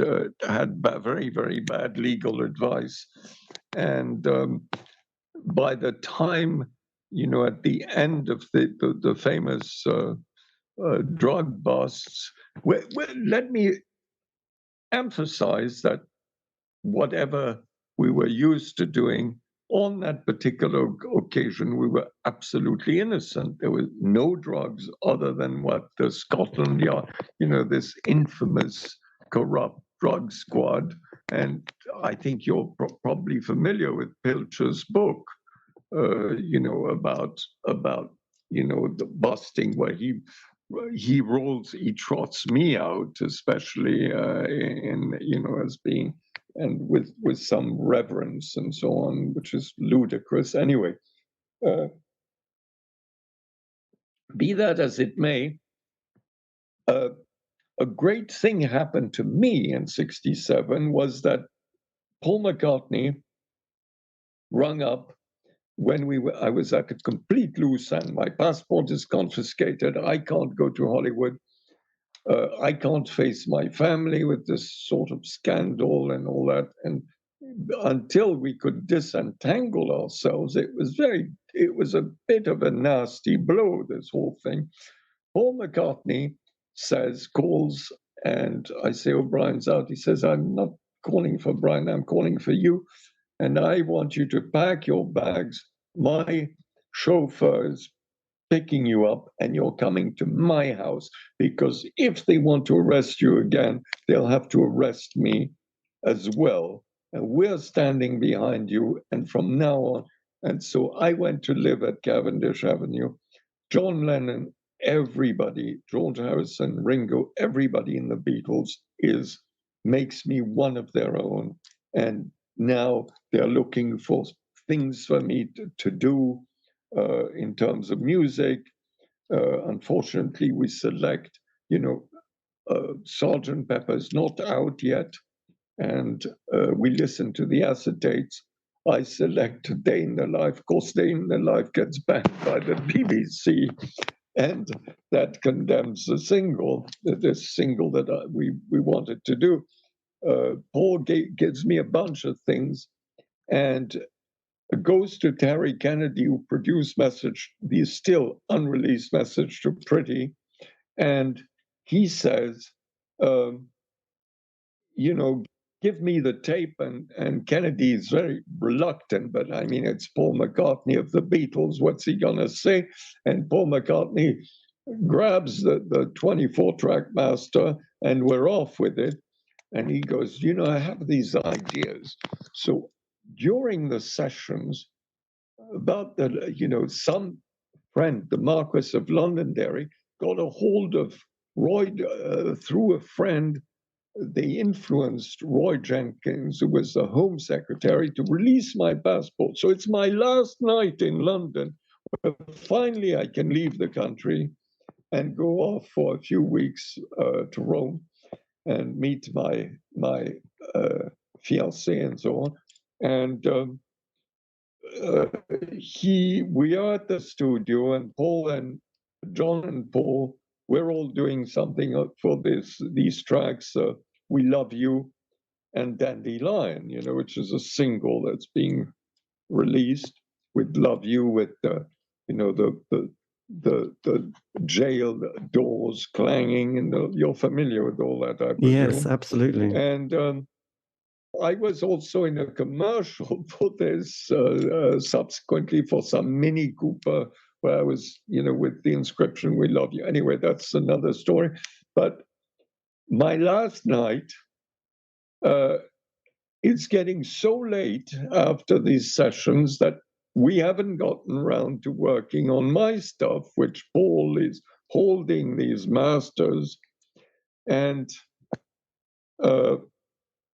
had very, very bad legal advice. And by the time, at the end of the famous drug busts. Let me emphasize that whatever we were used to doing on that particular occasion, we were absolutely innocent. There was no drugs other than what the Scotland Yard, this infamous corrupt drug squad. And I think you're probably familiar with Pilcher's book, about the busting, where he trots me out, especially as being, and with some reverence and so on, which is ludicrous. Anyway, be that as it may, a great thing happened to me in '67 was that Paul McCartney rung up when I was at a complete loose end. My passport is confiscated. I can't go to Hollywood. I can't face my family with this sort of scandal and all that. And until we could disentangle ourselves, it was a bit of a nasty blow, this whole thing. Paul McCartney calls, and I say, "Oh, Brian's out." He says, "I'm not calling for Brian, I'm calling for you. And I want you to pack your bags. My chauffeur is picking you up and you're coming to my house, because if they want to arrest you again, they'll have to arrest me as well. And we're standing behind you. And from now on." And so I went to live at Cavendish Avenue. John Lennon, everybody, George Harrison, Ringo, everybody in the Beatles makes me one of their own. And now they're looking for things for me to do in terms of music. Unfortunately, we select, Sgt. Pepper's not out yet, and we listen to the acetates. I select Day in the Life. Of course, Day in the Life gets banned by the BBC, and that condemns the single, this single that we wanted to do. Paul gives me a bunch of things, and goes to Terry Kennedy, who produced the still unreleased Message to Pretty, and he says, give me the tape. And Kennedy is very reluctant, but I mean, it's Paul McCartney of the Beatles. What's he going to say? And Paul McCartney grabs the 24-track master, and we're off with it. And he goes, I have these ideas. So during the sessions, about some friend, the Marquis of Londonderry, got a hold of Roy through a friend. They influenced Roy Jenkins, who was the Home Secretary, to release my passport. So it's my last night in London. Finally, I can leave the country and go off for a few weeks to Rome and meet my fiancée and so on. And we are at the studio, and Paul and John and Paul, we're all doing something for these tracks. We Love You and Dandelion, which is a single that's being released with Love You, with the jail doors clanging, and you're familiar with all that, I presume. Yes, absolutely. And I was also in a commercial for this subsequently for some Mini Cooper, where I was, with the inscription, "We love you." Anyway, that's another story. But my last night, it's getting so late after these sessions that we haven't gotten around to working on my stuff, which Paul is holding these masters. And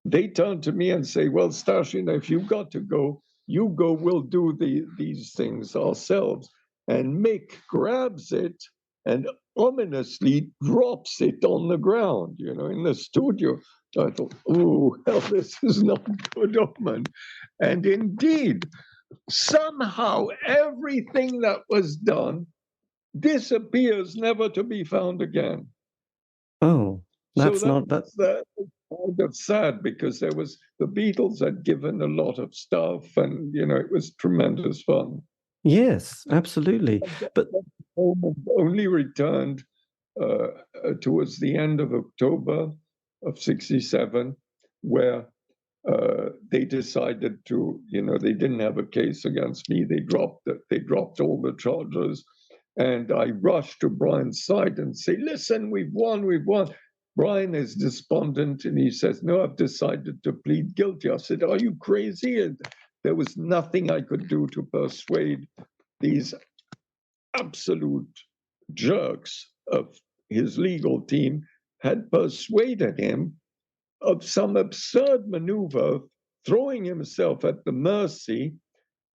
they turn to me and say, "Well, Stash, if you've got to go, you go, we'll do these things ourselves." And Mick grabs it and ominously drops it on the ground, in the studio. I thought, "Oh, hell, this is not good omen." And indeed, somehow everything that was done disappears, never to be found again. Oh, that's so not that. That kind of sad, because the Beatles had given a lot of stuff, and it was tremendous fun. Yes, absolutely. But only returned towards the end of October of '67, where they decided to, they didn't have a case against me. They dropped all the charges. And I rushed to Brian's side and say, "Listen, we've won. Brian is despondent, and he says, "No, I've decided to plead guilty." I said, "Are you crazy?" And there was nothing I could do to persuade these absolute jerks of his legal team had persuaded him of some absurd maneuver, throwing himself at the mercy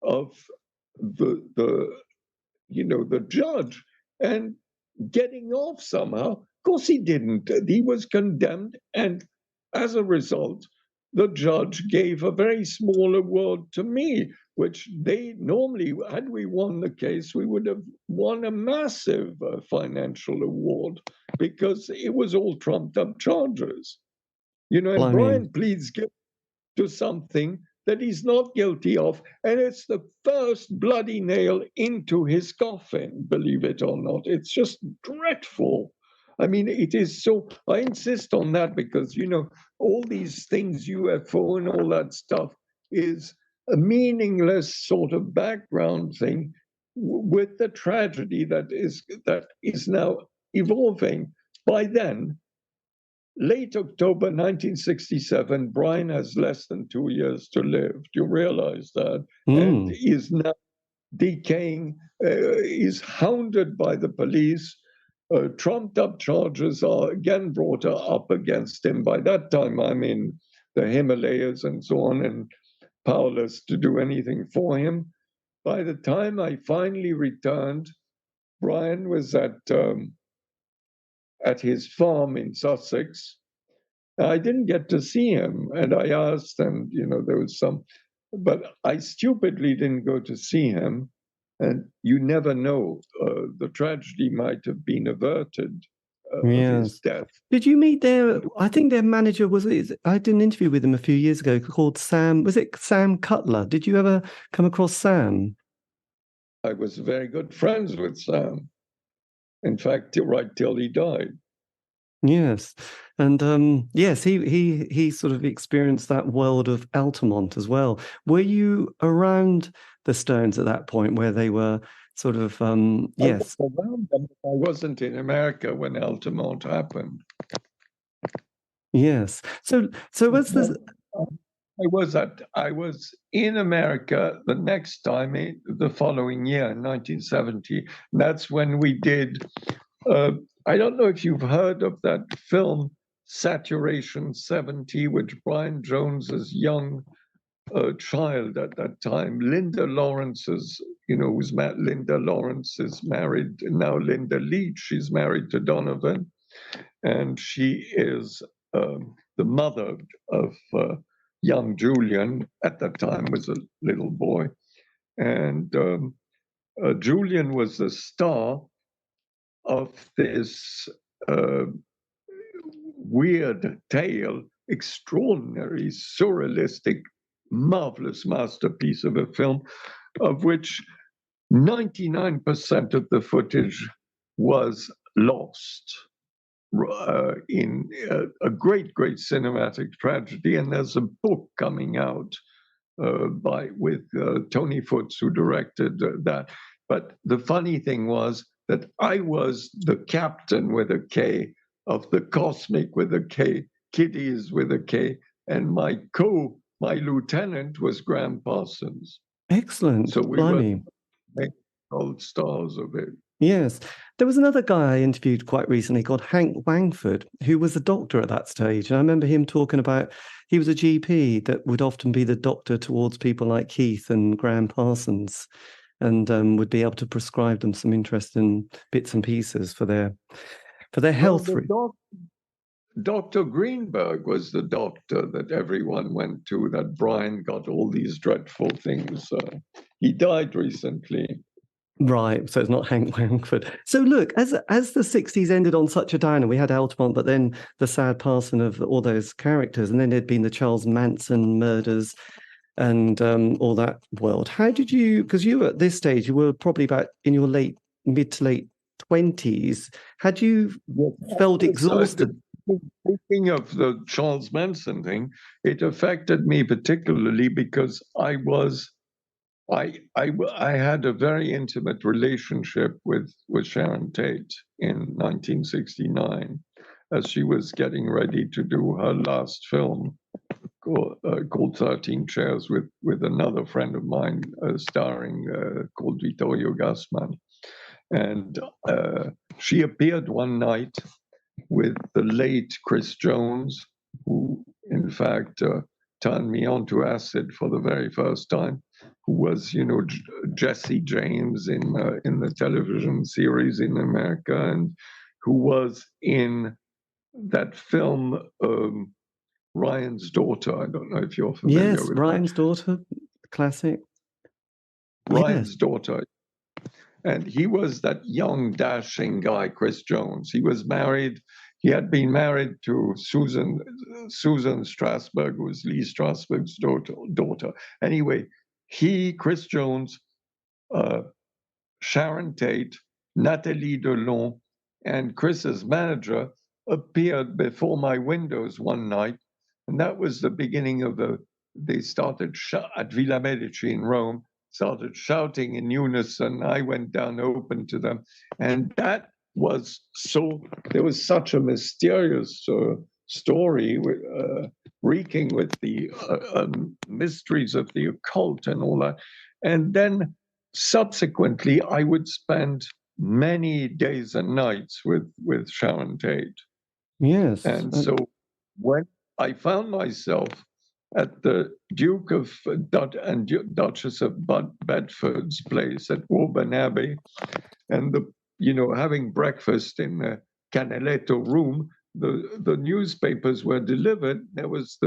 of the judge and getting off somehow. Of course, he didn't. He was condemned, and as a result, the judge gave a very small award to me, which they normally, had we won the case, we would have won a massive financial award, because it was all trumped up charges. And Brian pleads guilty to something that he's not guilty of, and it's the first bloody nail into his coffin, believe it or not. It's just dreadful. I mean, it is so, I insist on that because, all these things, UFO and all that stuff, is a meaningless sort of background thing with the tragedy that is now evolving. By then, late October 1967, Brian has less than 2 years to live. Do you realize that? And is now decaying is hounded by the police. Trumped up charges are again brought up against him. By that time, I'm in the Himalayas and so on, and powerless to do anything for him. By the time I finally returned, Brian was at his farm in Sussex. I didn't get to see him, and I asked, and there was some, but I stupidly didn't go to see him. And you never know, the tragedy might have been averted of his death. Did you meet I think their manager I did an interview with him a few years ago called Sam, was it Sam Cutler? Did you ever come across Sam? I was very good friends with Sam. In fact, right till he died. Yes. And yes, he sort of experienced that world of Altamont as well. Were you around the Stones at that point where they were sort of, yes? I was around them, but I wasn't in America when Altamont happened. Yes. So what's the... I was in America the next time, the following year, in 1970. That's when we did... I don't know if you've heard of that film, Saturation 70, which Brian Jones's young child at that time, Linda Lawrence is married, now Linda Leach, she's married to Donovan, and she is the mother of young Julian, at that time was a little boy. And Julian was the star of this weird tale, extraordinary, surrealistic, marvelous masterpiece of a film, of which 99% of the footage was lost in a great cinematic tragedy. And there's a book coming out with Tony Foots, who directed that. But the funny thing was that I was the captain with a K of the Cosmic with a K, Kiddies with a K, and my lieutenant was Graham Parsons. Excellent. So we were old stars of it. Yes. There was another guy I interviewed quite recently called Hank Wangford, who was a doctor at that stage. And I remember him talking about, he was a GP that would often be the doctor towards people like Keith and Graham Parsons, and would be able to prescribe them some interesting bits and pieces for their health. Dr. Greenberg was the doctor that everyone went to, that Brian got all these dreadful things. He died recently. Right, so it's not Hank Wangford. So look, as the 60s ended on such a downer, we had Altamont, but then the sad passing of all those characters, and then there'd been the Charles Manson murders and all that world. How did you, because you were at this stage, you were probably about in your mid to late 20s, had you felt exhausted? Speaking of the Charles Manson thing, it affected me particularly because I had a very intimate relationship with Sharon Tate in 1969, as she was getting ready to do her last film called 13 Chairs with another friend of mine, starring called Vittorio Gassman. And she appeared one night with the late Chris Jones, who in fact turned me on to acid for the very first time, who was, Jesse James in the television series in America, and who was in that film, Ryan's Daughter. I don't know if you're familiar with Ryan's Daughter, classic. Ryan's Daughter. And he was that young, dashing guy, Chris Jones. He was married. He had been married to Susan Strasberg, who was Lee Strasberg's daughter. Anyway, Chris Jones, Sharon Tate, Nathalie Delon, and Chris's manager appeared before my windows one night. And that was the beginning of they started at Villa Medici in Rome, started shouting in unison. I went down, open to them. And that was there was such a mysterious story reeking with the mysteries of the occult and all that. And then subsequently, I would spend many days and nights with Sharon Tate. Yes. And so when I found myself at the Duke of and Duchess of Bedford's place at Woburn Abbey, and having breakfast in the Canaletto room, the newspapers were delivered. There was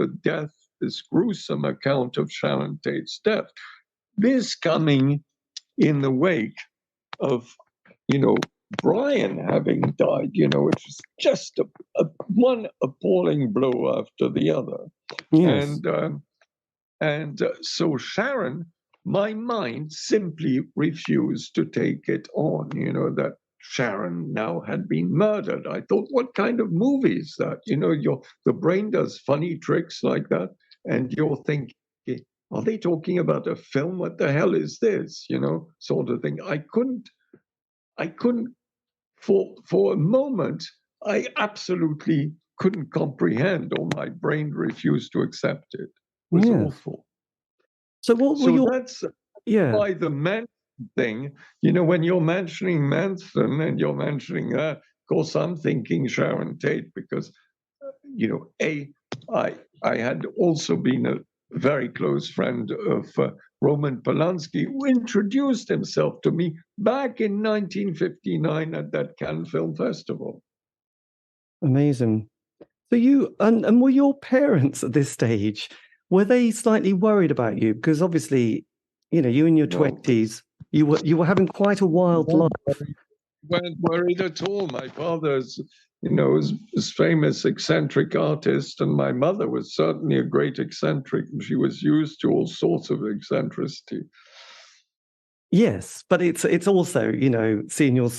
this gruesome account of Sharon Tate's death. This coming in the wake of, Brian having died, which was just one appalling blow after the other. Yes. And so Sharon, my mind simply refused to take it on, that Sharon now had been murdered. I thought, what kind of movie is that? The brain does funny tricks like that, and you're thinking, are they talking about a film? What the hell is this? Sort of thing. I couldn't for a moment, I absolutely couldn't comprehend, or my brain refused to accept it. It was awful. So what were your... That's why the Manson thing, when you're mentioning Manson and you're mentioning that, of course, I'm thinking Sharon Tate because, I had also been a very close friend of Roman Polanski, who introduced himself to me back in 1959 at that Cannes Film Festival. Amazing. So you and were your parents at this stage, were they slightly worried about you? Because obviously, you in your 20s, you were having quite a wild life. Weren't worried at all. My father's, was famous eccentric artist, and my mother was certainly a great eccentric. She was used to all sorts of eccentricity. Yes, but it's also, seeing your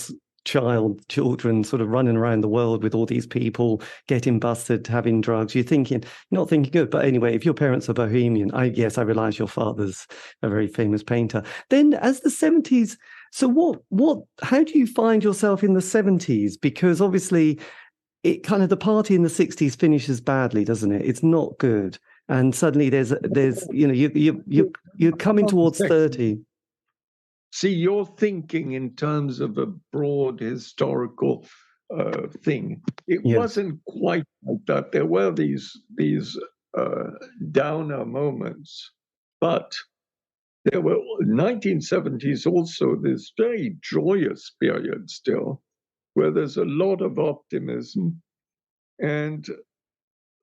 children sort of running around the world with all these people, getting busted, having drugs. You're not thinking good. But anyway, if your parents are bohemian, I realize your father's a very famous painter. Then as the 70s, so how do you find yourself in the 70s? Because obviously it kind of, the party in the 60s finishes badly, doesn't it? It's not good. And suddenly there's you're coming towards 30. See, you're thinking in terms of a broad historical thing. It wasn't quite like that. There were these downer moments, but there were 1970s also this very joyous period still, where there's a lot of optimism. And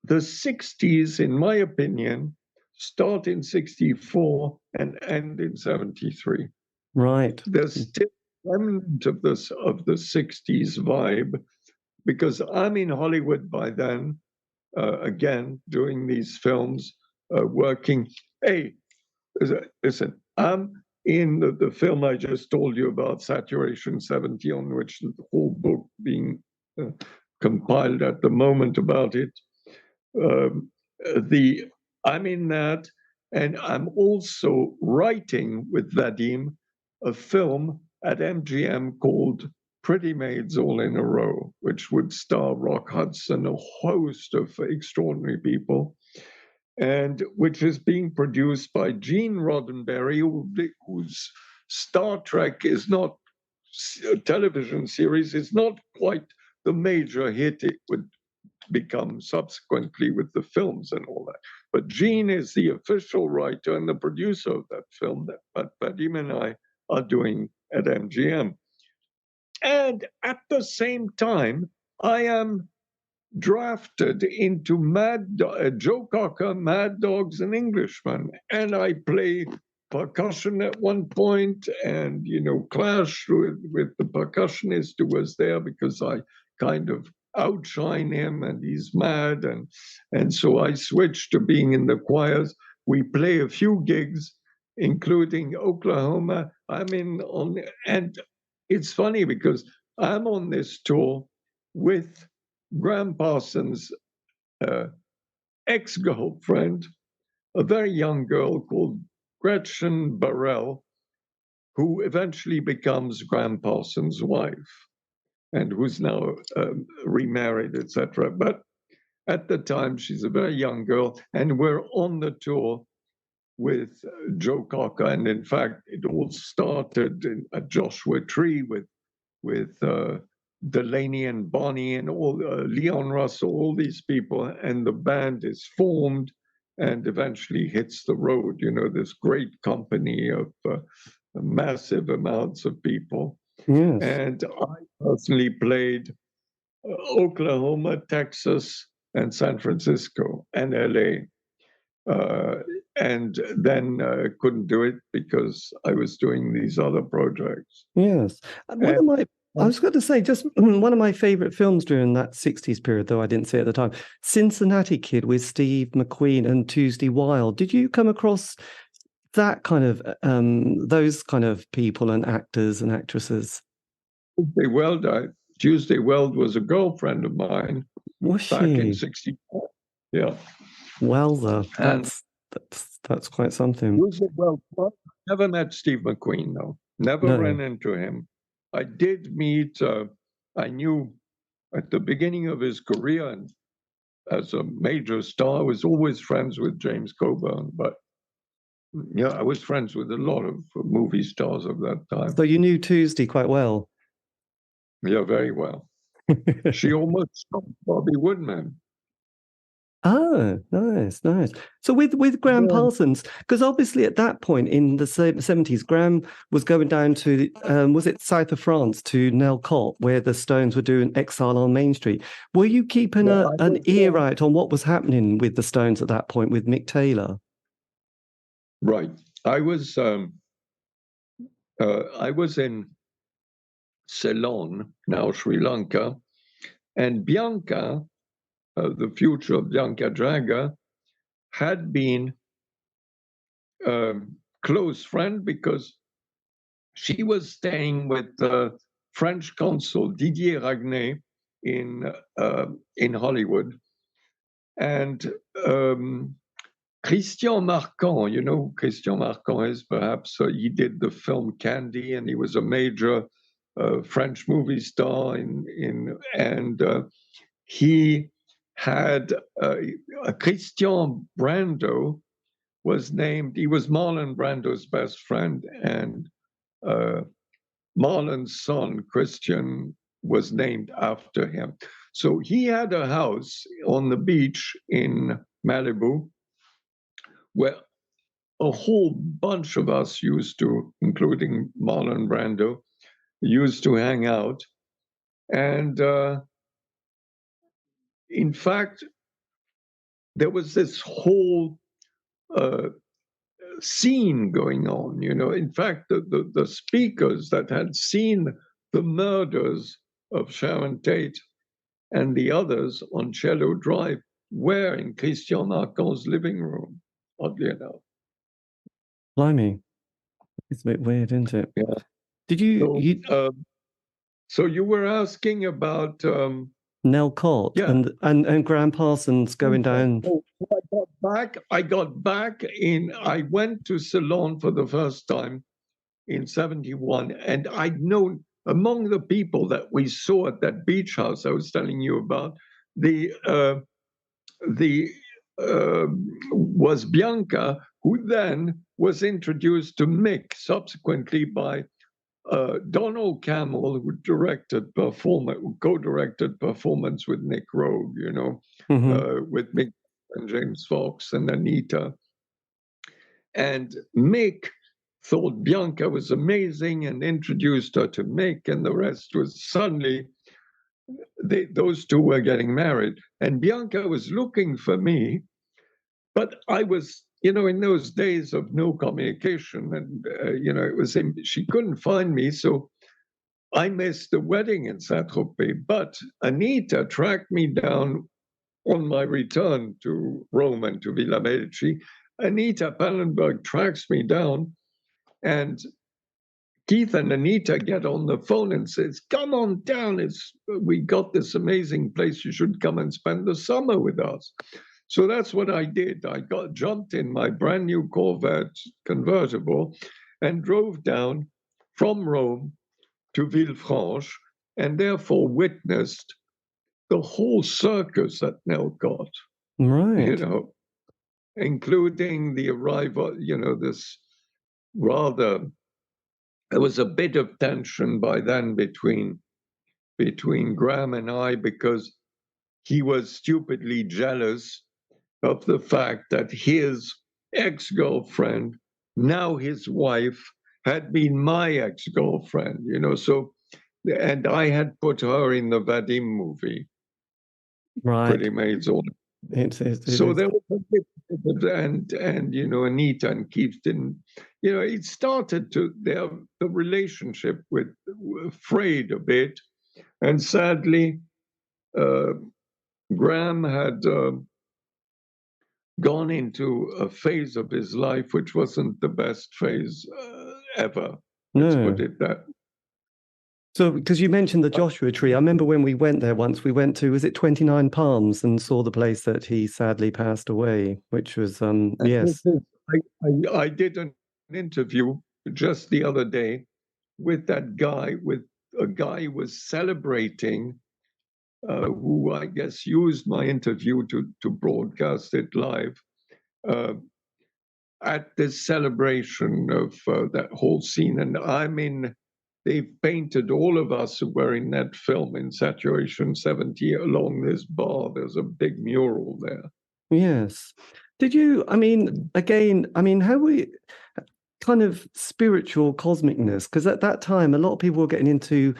the 60s, in my opinion, start in 64 and end in 73. Right. There's still a remnant of the 60s vibe, because I'm in Hollywood by then, again, doing these films, working. Hey, listen, I'm in the film I just told you about, Saturation 70, on which the whole book being compiled at the moment about it. I'm in that, and I'm also writing with Vadim a film at MGM called Pretty Maids All in a Row, which would star Rock Hudson, a host of extraordinary people, and which is being produced by Gene Roddenberry, whose Star Trek is not a television series, is not quite the major hit it would become subsequently with the films and all that. But Gene is the official writer and the producer of that film that Vadim and I are doing at MGM. And at the same time, I am drafted into Joe Cocker, Mad Dogs and Englishmen. And I play percussion at one point and, clash with the percussionist who was there because I kind of outshine him and he's mad. And so I switched to being in the choirs. We play a few gigs, including Oklahoma. And it's funny because I'm on this tour with Graham Parsons' ex-girlfriend, a very young girl called Gretchen Burrell, who eventually becomes Graham Parsons' wife and who's now remarried, etc. But at the time, she's a very young girl, and we're on the tour. with Joe Cocker. And in fact, it all started at Joshua Tree with Delaney and Bonnie and all Leon Russell, all these people, and the band is formed and eventually hits the road. You know, this great company of massive amounts of people. Yes. And I personally played Oklahoma, Texas, and San Francisco and LA. And then couldn't do it because I was doing these other projects. Yes. One of my, I was going to say, just one of my favorite films during that 60s period, though I didn't see it at the time, Cincinnati Kid with Steve McQueen and Tuesday Wilde. Did you come across that kind of, those kind of people and actors and actresses? Tuesday Weld was a girlfriend of mine. Was back she? in 64. Yeah. Wowza. That's quite something. Tuesday Weld. Never met Steve McQueen, though. Never ran into him. I did meet, I knew at the beginning of his career and as a major star, I was always friends with James Coburn, but yeah, I was friends with a lot of movie stars of that time. So you knew Tuesday quite well? Yeah, very well. She almost stopped Bobby Woodman. Oh, nice. So with Graham Parsons, because obviously at that point in the 70s, Graham was going down to, was it south of France, to Nelcott, where the Stones were doing Exile on Main Street. Were you keeping an ear out on what was happening with the Stones at that point with Mick Taylor? Right. I was in Ceylon, now Sri Lanka, and Bianca, the future of Bianca Jagger, had been a close friend because she was staying with the French consul Didier Ragnet in Hollywood. And Christian Marquand, you know who Christian Marquand is, perhaps. He did the film Candy, and he was a major French movie star. He had Christian Brando was named. He was Marlon Brando's best friend, and Marlon's son Christian was named after him. So he had a house on the beach in Malibu, where a whole bunch of us used to, including Marlon Brando, used to hang out. And in fact, there was this whole scene going on, you know. In fact, the speakers that had seen the murders of Sharon Tate and the others on Cello Drive were in Christian Marquand's living room, oddly enough. Blimey. It's a bit weird, isn't it? Yeah. Did you... So you were asking about Nelcott and Graham Parsons going down. I got back I went to Ceylon for the first time in 71, and I'd known among the people that we saw at that beach house I was telling you about, was Bianca, who then was introduced to Mick subsequently by Donald Campbell, who co-directed Performance with Nick Rogue, you know, with Mick and James Fox and Anita. And Mick thought Bianca was amazing and introduced her to Mick, and the rest was suddenly, those two were getting married. And Bianca was looking for me, but I was, you know, in those days of no communication, and, you know, she couldn't find me, so I missed the wedding in Saint-Tropez. But Anita tracked me down on my return to Rome and to Villa Medici. Anita Pallenberg tracks me down, and Keith and Anita get on the phone and says, "Come on down, we got this amazing place, you should come and spend the summer with us." So that's what I did. I jumped in my brand new Corvette convertible and drove down from Rome to Villefranche, and therefore witnessed the whole circus at Nelcott. Right. You know, including the arrival, this rather, there was a bit of tension by then between Graham and I, because he was stupidly jealous of the fact that his ex-girlfriend, now his wife, had been my ex-girlfriend, so, and I had put her in the Vadim movie, Right. Pretty Maids All. So there was a bit of it, and Anita and Keith didn't, it started to, the relationship with frayed a bit, and sadly, Graham had gone into a phase of his life which wasn't the best phase ever. Let's put it that. So, because you mentioned the Joshua Tree, I remember when we went there once, we went to, was it 29 Palms, and saw the place that he sadly passed away, which was, yes. I did an interview just the other day with that guy, with a guy who was celebrating, who I guess used my interview to broadcast it live, at this celebration of that whole scene. And they've painted all of us who were in that film in Saturation 70 along this bar. There's a big mural there. Yes. Did you, how we kind of spiritual cosmicness? Because at that time, a lot of people were getting into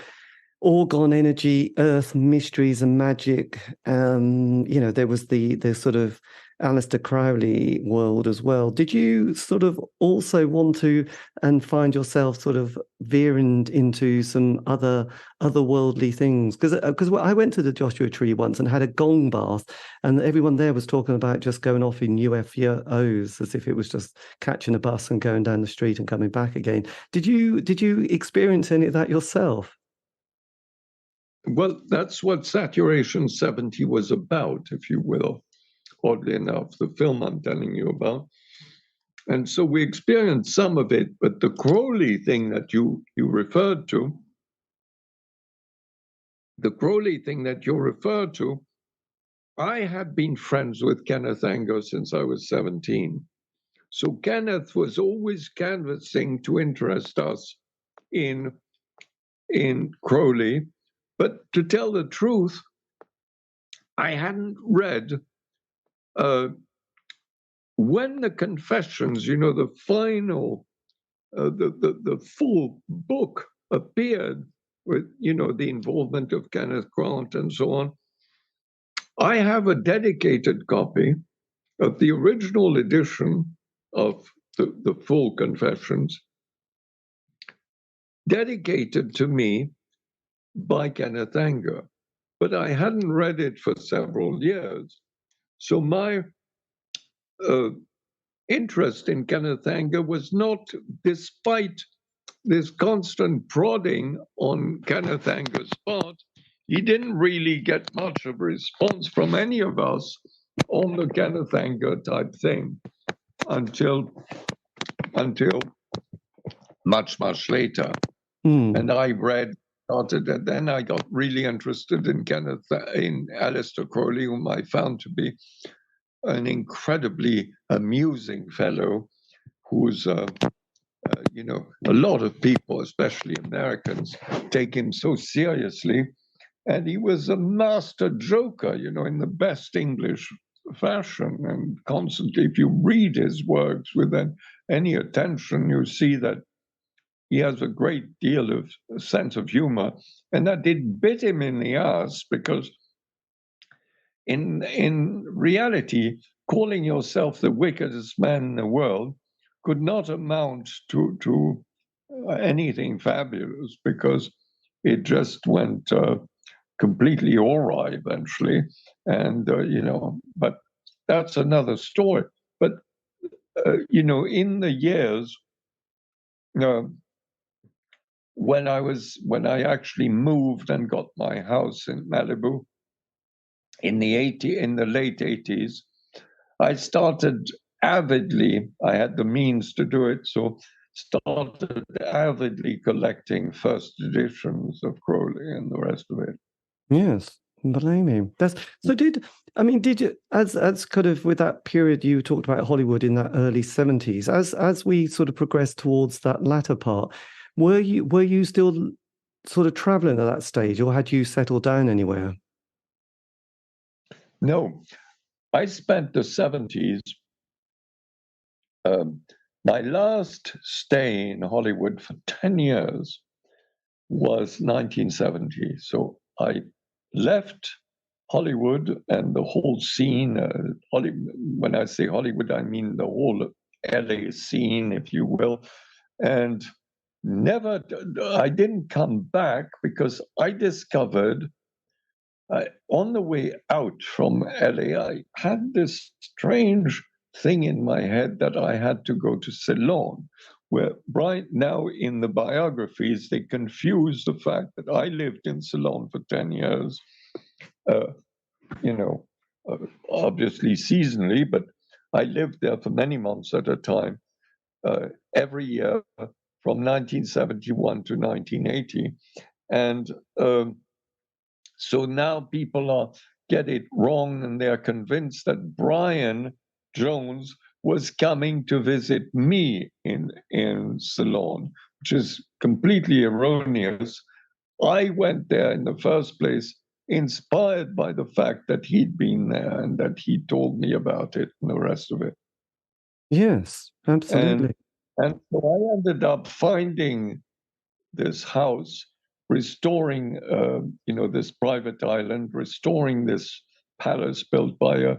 orgone energy, earth mysteries and magic. There was the sort of Aleister Crowley world as well. Did you sort of also want to and find yourself sort of veering into some otherworldly things? Because I went to the Joshua Tree once and had a gong bath, and everyone there was talking about just going off in UFOs as if it was just catching a bus and going down the street and coming back again. Did you experience any of that yourself? Well, that's what Saturation 70 was about, if you will, oddly enough, the film I'm telling you about. And so we experienced some of it, but the Crowley thing that you referred to, I had been friends with Kenneth Anger since I was 17. So Kenneth was always canvassing to interest us in Crowley. But to tell the truth, I hadn't read when the Confessions, the final, the full book appeared with, the involvement of Kenneth Grant and so on. I have a dedicated copy of the original edition of the full Confessions, dedicated to me by Kenneth Anger, but I hadn't read it for several years. So my interest in Kenneth Anger was not, despite this constant prodding on Kenneth Anger's part, he didn't really get much of a response from any of us on the Kenneth Anger type thing until much, much later. And I started, and then I got really interested in Aleister Crowley, whom I found to be an incredibly amusing fellow, who's, a lot of people, especially Americans, take him so seriously. And he was a master joker, in the best English fashion. And constantly, if you read his works with any attention, you see that he has a great deal of sense of humor. And that did bit him in the ass, because in reality, calling yourself the wickedest man in the world could not amount to anything fabulous, because it just went completely awry eventually. And, but that's another story. But, in the years, when I actually moved and got my house in Malibu in the late 80s, I started avidly, I had the means to do it, so started avidly collecting first editions of Crowley and the rest of it. Yes. Blimey. That's so. Did you, as kind of with that period you talked about Hollywood in that early 70s, as we sort of progressed towards that latter part, were you still sort of traveling at that stage, or had you settled down anywhere? No, I spent the 70s. My last stay in Hollywood for 10 years was 1970. So I left Hollywood and the whole scene. When I say Hollywood, I mean the whole LA scene, if you will. And I didn't come back because I discovered on the way out from LA, I had this strange thing in my head that I had to go to Ceylon, where right now in the biographies, they confuse the fact that I lived in Ceylon for 10 years, uh, you know, obviously seasonally, but I lived there for many months at a time, every year from 1971 to 1980. And so now people get it wrong, and they're convinced that Brian Jones was coming to visit me in Ceylon, which is completely erroneous. I went there in the first place inspired by the fact that he'd been there and that he told me about it and the rest of it. Yes, absolutely. And so I ended up finding this house, restoring, this private island, restoring this palace built by a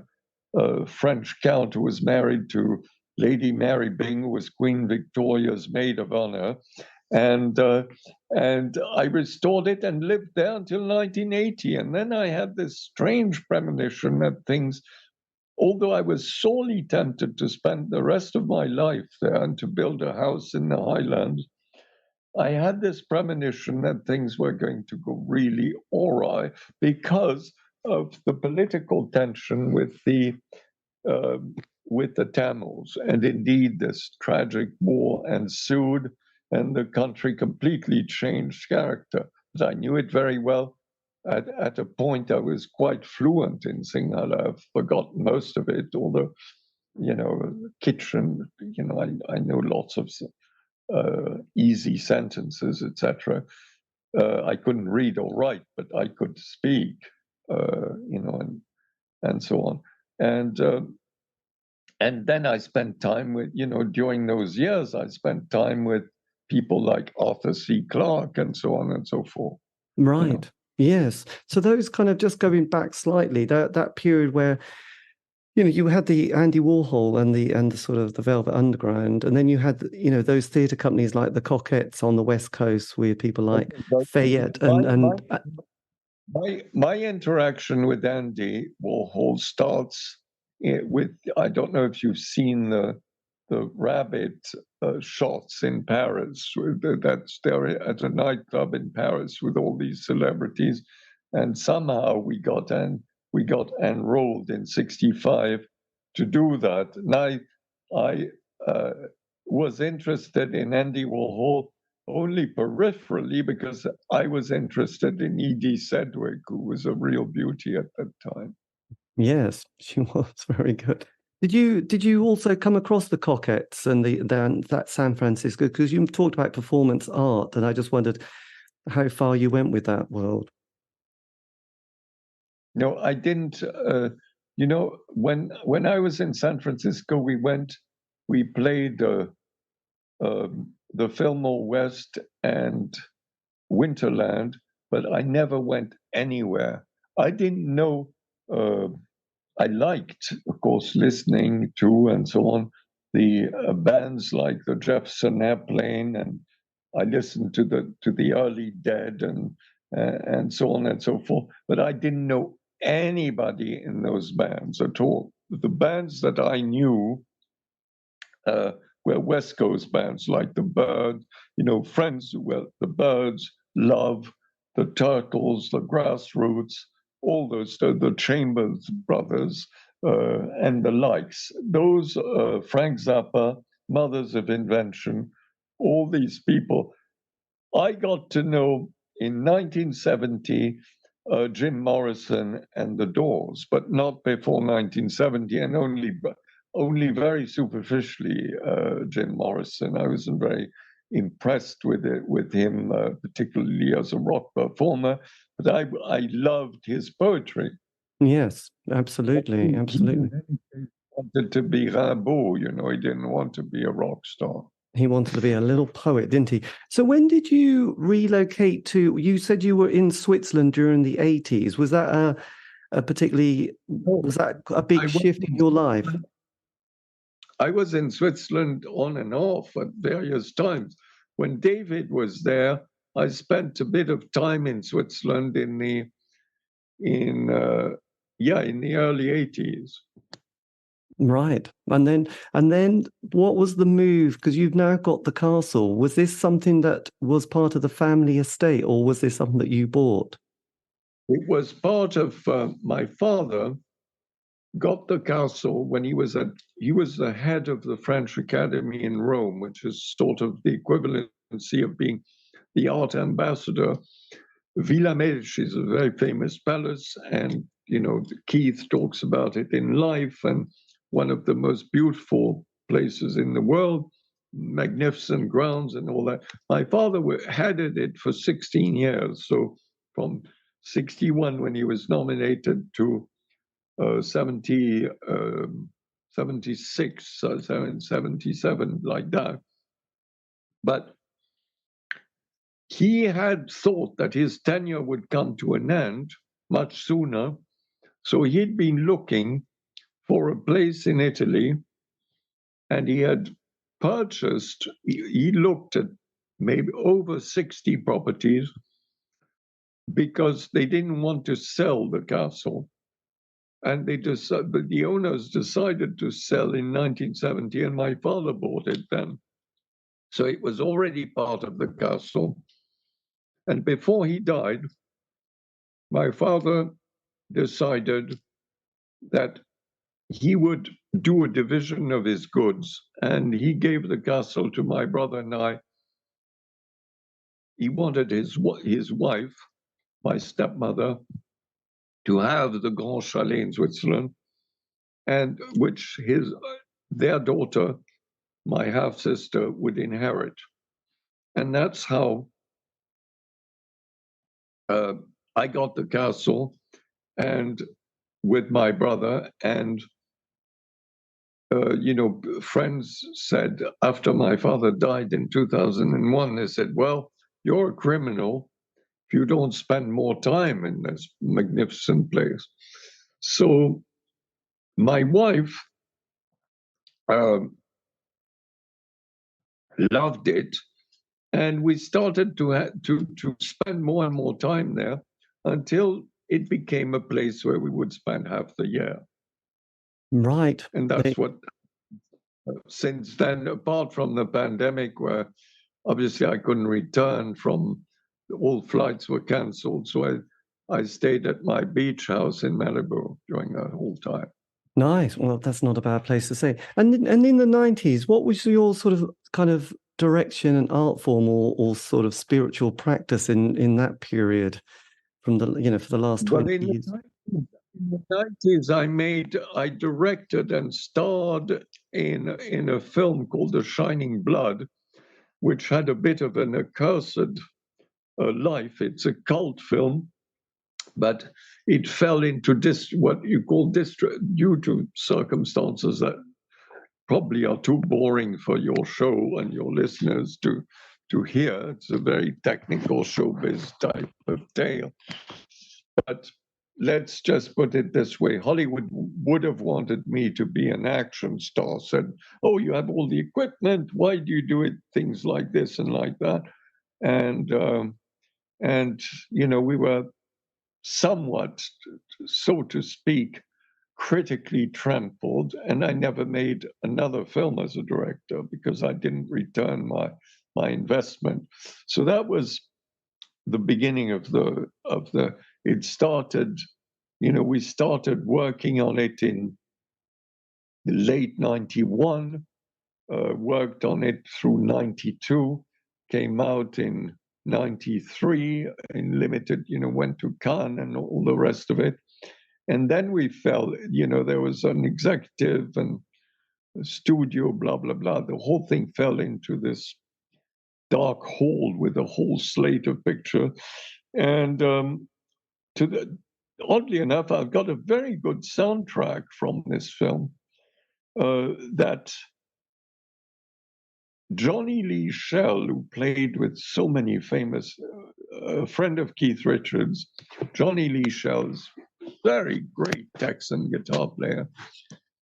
French count who was married to Lady Mary Byng, who was Queen Victoria's maid of honor. And I restored it and lived there until 1980. And then I had this strange premonition that things, although I was sorely tempted to spend the rest of my life there and to build a house in the highlands, I had this premonition that things were going to go really awry because of the political tension with the Tamils, and indeed this tragic war ensued, and the country completely changed character. But I knew it very well. At a point, I was quite fluent in Sinhala. I've forgotten most of it, although kitchen. I know lots of easy sentences, etc. I couldn't read or write, but I could speak, and so on. And then I spent time with, during those years, I spent time with people like Arthur C. Clarke and so on and so forth. Right. Yes. So those kind of, just going back slightly, that period where you had the Andy Warhol and the sort of the Velvet Underground, and then you had those theatre companies like the Coquettes on the West Coast with people like Fayette and my interaction with Andy Warhol starts with, I don't know if you've seen the rabbit shots in Paris. That's there at a nightclub in Paris with all these celebrities, and somehow we got enrolled in '65 to do that. And I was interested in Andy Warhol only peripherally because I was interested in Edie Sedgwick, who was a real beauty at that time. Yes, she was very good. Did you also come across the Coquettes and that San Francisco? Because you talked about performance art, and I just wondered how far you went with that world. No, I didn't. When I was in San Francisco, we played the Fillmore West and Winterland, but I never went anywhere. I didn't know. I liked, of course, listening to and so on the bands like the Jefferson Airplane, and I listened to the Early Dead and so on and so forth. But I didn't know anybody in those bands at all. The bands that I knew were West Coast bands like the Byrds, friends who were the Byrds, Love, the Turtles, the Grassroots, all those, the Chambers Brothers, and the likes. Those Frank Zappa, Mothers of Invention, all these people, I got to know in 1970 Jim Morrison and the Doors, but not before 1970, and only very superficially Jim Morrison. I wasn't very impressed with him, particularly as a rock performer, but I loved his poetry. Yes, absolutely, absolutely. He wanted to be Rimbaud, you know, he didn't want to be a rock star. He wanted to be a little poet, didn't he? So when did you relocate to, you said you were in Switzerland during the 80s. Was that was that a big shift in your life? I was in Switzerland on and off at various times. When David was there, I spent a bit of time in Switzerland in the early 80s. Right. And then what was the move? Because you've now got the castle. Was this something that was part of the family estate, or was this something that you bought? It was part of my father got the castle when he was the head of the French Academy in Rome, which is sort of the equivalency of being the art ambassador. Villa Medici is a very famous palace, and you know Keith talks about it in Life, and one of the most beautiful places in the world, magnificent grounds and all that. My father headed it for 16 years, so from 61 when he was nominated to 76, 77, like that. But he had thought that his tenure would come to an end much sooner. So he'd been looking for a place in Italy, and he had purchased, he looked at maybe over 60 properties because they didn't want to sell the castle. And but the owners decided to sell in 1970, and my father bought it then. So it was already part of the castle. And before he died, my father decided that he would do a division of his goods, and he gave the castle to my brother and I. He wanted his wife, my stepmother, to have the Grand Chalet in Switzerland, and which their daughter, my half sister, would inherit. And that's how I got the castle, and with my brother. And friends said after my father died in 2001, they said, "Well, you're a criminal if you don't spend more time in this magnificent place." So my wife loved it, and we started to spend more and more time there until it became a place where we would spend half the year. Right. And that's what, since then, apart from the pandemic, where obviously I couldn't return from, all flights were canceled. So I stayed at my beach house in Malibu during that whole time. Nice. Well, that's not a bad place to say. And in the 90s, what was your sort of kind of direction and art form or sort of spiritual practice in that period from the, for the last 20 years? In the 90s, I directed and starred in a film called The Shining Blood, which had a bit of an accursed life. It's a cult film, but it fell into what you call due to circumstances that probably are too boring for your show and your listeners to hear. It's a very technical showbiz type of tale. But let's just put it this way. Hollywood would have wanted me to be an action star, said, "Oh, you have all the equipment. Why do you do it things like this and like that?" And we were somewhat, so to speak, critically trampled, and I never made another film as a director because I didn't return my investment. So that was the beginning of the. It started, we started working on it in late 91, worked on it through 92, came out in 93 in limited, went to Cannes and all the rest of it. And then we fell, there was an executive and a studio, blah, blah, blah. The whole thing fell into this dark hole with a whole slate of pictures. And oddly enough, I've got a very good soundtrack from this film that Johnny Lee Schell, who played with so many famous, a friend of Keith Richards, Johnny Lee Schell's very great Texan guitar player.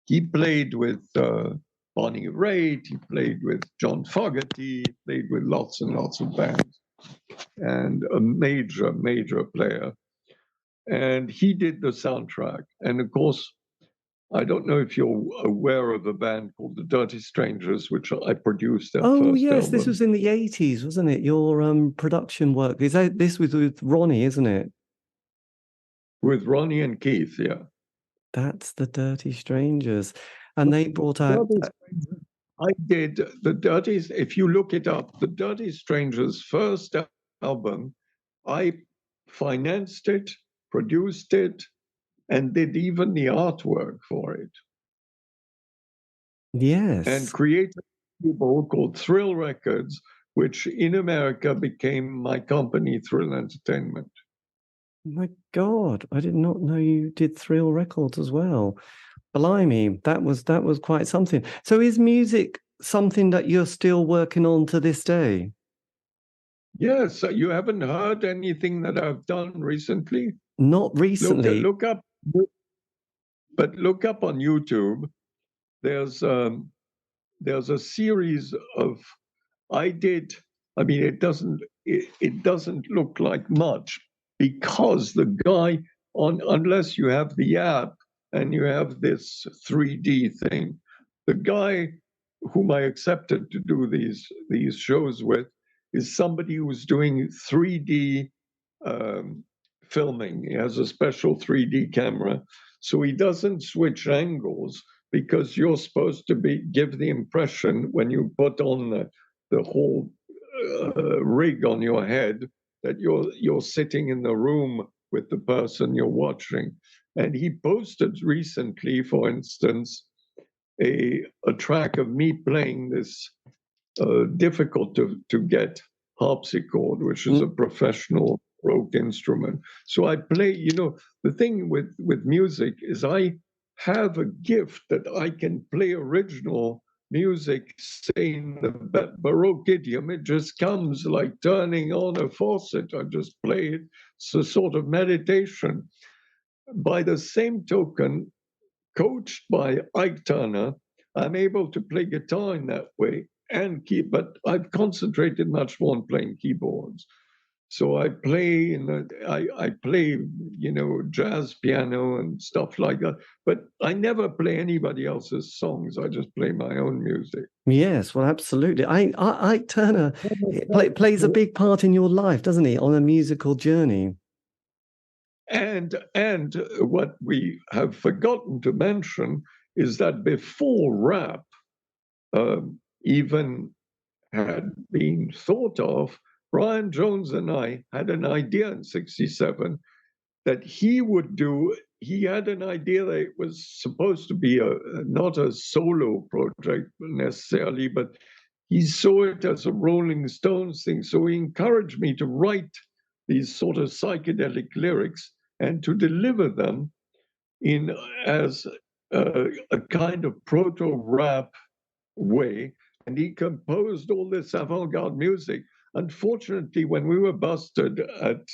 He played with Bonnie Raitt, he played with John Fogerty, he played with lots and lots of bands, and a major, major player. And he did the soundtrack. And of course, I don't know if you're aware of a band called the Dirty Strangers, which I produced their Oh, first yes, album. this was in the 80s, wasn't it? Your production work. This was with Ronnie, isn't it? With Ronnie and Keith, yeah. That's the Dirty Strangers. And they brought out... I did the Dirties, if you look it up, the Dirty Strangers' first album, I financed it, produced it, and did even the artwork for it. Yes. And created a label called Thrill Records, which in America became my company, Thrill Entertainment. My God, I did not know you did Thrill Records as well. Blimey, that was quite something. So is music something that you're still working on to this day? Yes, you haven't heard anything that I've done recently? Not recently. Look up on YouTube. There's a series of it doesn't look like much because the guy unless you have the app and you have this 3D thing, the guy whom I accepted to do these shows with is somebody who's doing 3D filming. He has a special 3D camera, so he doesn't switch angles because you're supposed to give the impression when you put on the whole rig on your head that you're sitting in the room with the person you're watching. And he posted recently, for instance, a track of me playing this difficult to get harpsichord, which is a professional rogue instrument. So I play, the thing with music is I have a gift that I can play original music, say in the Baroque idiom. It just comes like turning on a faucet. I just play it. It's a sort of meditation. By the same token, coached by Ike Turner, I'm able to play guitar in that way but I've concentrated much more on playing keyboards. So I play I play, jazz piano and stuff like that. But I never play anybody else's songs. I just play my own music. Yes, well, absolutely. Ike Turner plays a big part in your life, doesn't he, on a musical journey? And what we have forgotten to mention is that before rap even had been thought of, Brian Jones and I had an idea in '67 that he had an idea that it was supposed to be not a solo project necessarily, but he saw it as a Rolling Stones thing. So he encouraged me to write these sort of psychedelic lyrics and to deliver them as a kind of proto-rap way. And he composed all this avant-garde music. Unfortunately, when we were busted at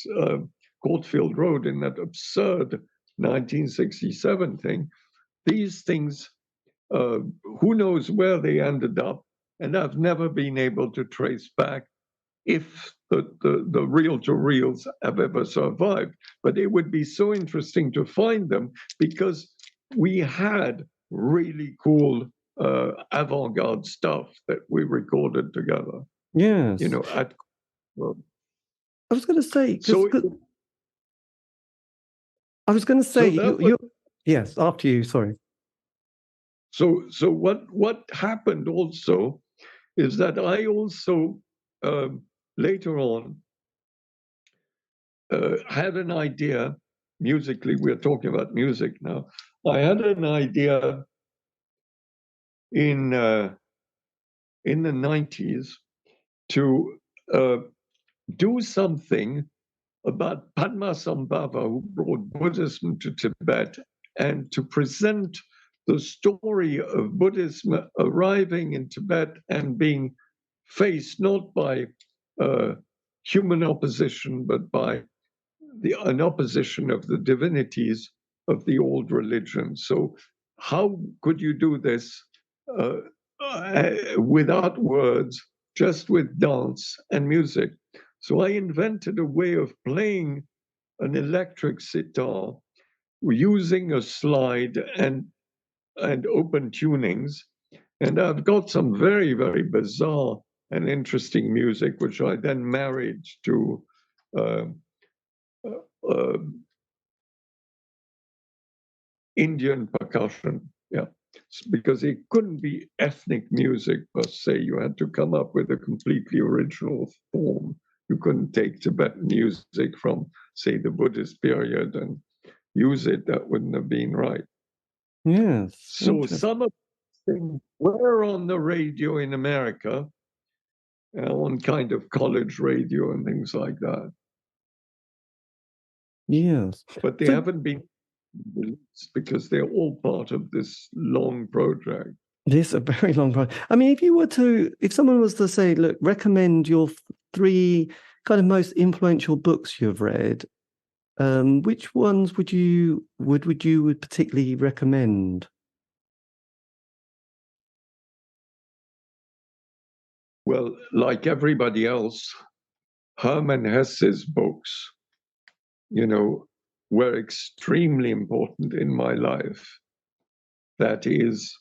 Courtfield Road in that absurd 1967 thing, these things, who knows where they ended up, and I've never been able to trace back if the reel-to-reels have ever survived. But it would be so interesting to find them because we had really cool avant-garde stuff that we recorded together. Yes. I was going to say, yes, after you, sorry. So what happened also is that I also later on had an idea musically. We're talking about music now. I had an idea in the 90s to do something about Padmasambhava, who brought Buddhism to Tibet, and to present the story of Buddhism arriving in Tibet and being faced not by human opposition, but by an opposition of the divinities of the old religion. So, how could you do this without words, just with dance and music? So, I invented a way of playing an electric sitar using a slide and open tunings. And I've got some very, very bizarre and interesting music, which I then married to uh, uh, Indian percussion. Yeah. Because it couldn't be ethnic music per se. You had to come up with a completely original form. You couldn't take Tibetan music from, say, the Buddhist period and use it. That wouldn't have been right. Yes. So some of the things were on the radio in America, on kind of college radio and things like that. Yes. But they haven't been released because they're all part of this long project. This is a very long project. I mean, if someone was to say, look, recommend your 3 kind of most influential books you've read, which ones would you particularly recommend? Well, like everybody else, Hermann Hesse's books, were extremely important in my life. That is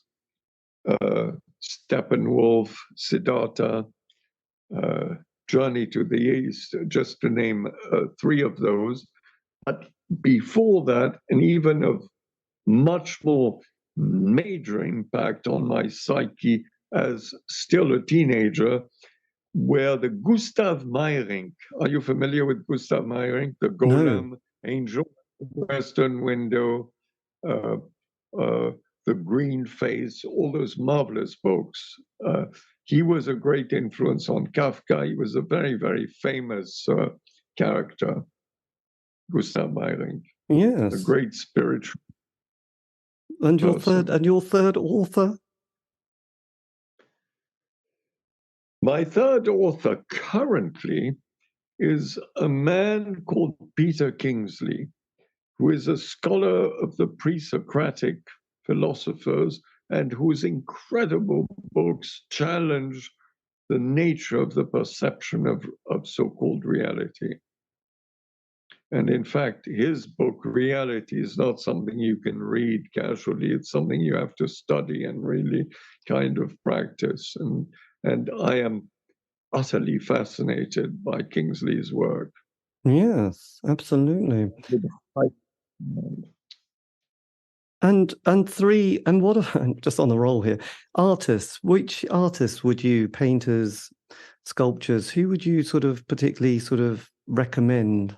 Steppenwolf, Siddhartha, Journey to the East, just to name 3 of those. But before that, and even of much more major impact on my psyche as still a teenager, were the Gustav Meyrink. Are you familiar with Gustav Meyrink? The Golem, No. Angel, Western Window, The Green Face, all those marvelous books. He was a great influence on Kafka. He was a very, very famous character, Gustav Meyrink. Yes. A great spiritual And your person. third author? My third author currently is a man called Peter Kingsley, who is a scholar of the pre-Socratic philosophers and whose incredible books challenge the nature of the perception of so-called reality. And in fact, his book, Reality, is not something you can read casually. It's something you have to study and really kind of practice. And I am utterly fascinated by Kingsley's work. Yes, absolutely. And 3, and what just on the roll here, artists, which artists would you, painters, sculptures, who would you particularly recommend?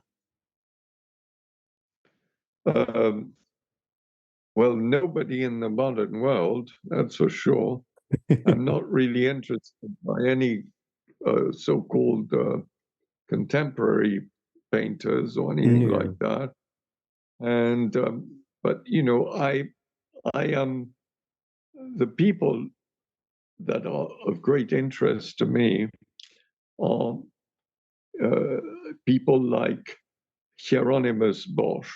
Well, nobody in the modern world, that's for sure. I'm not really interested by any so-called contemporary painters or anything like that. And but I am the people that are of great interest to me are people like Hieronymus Bosch,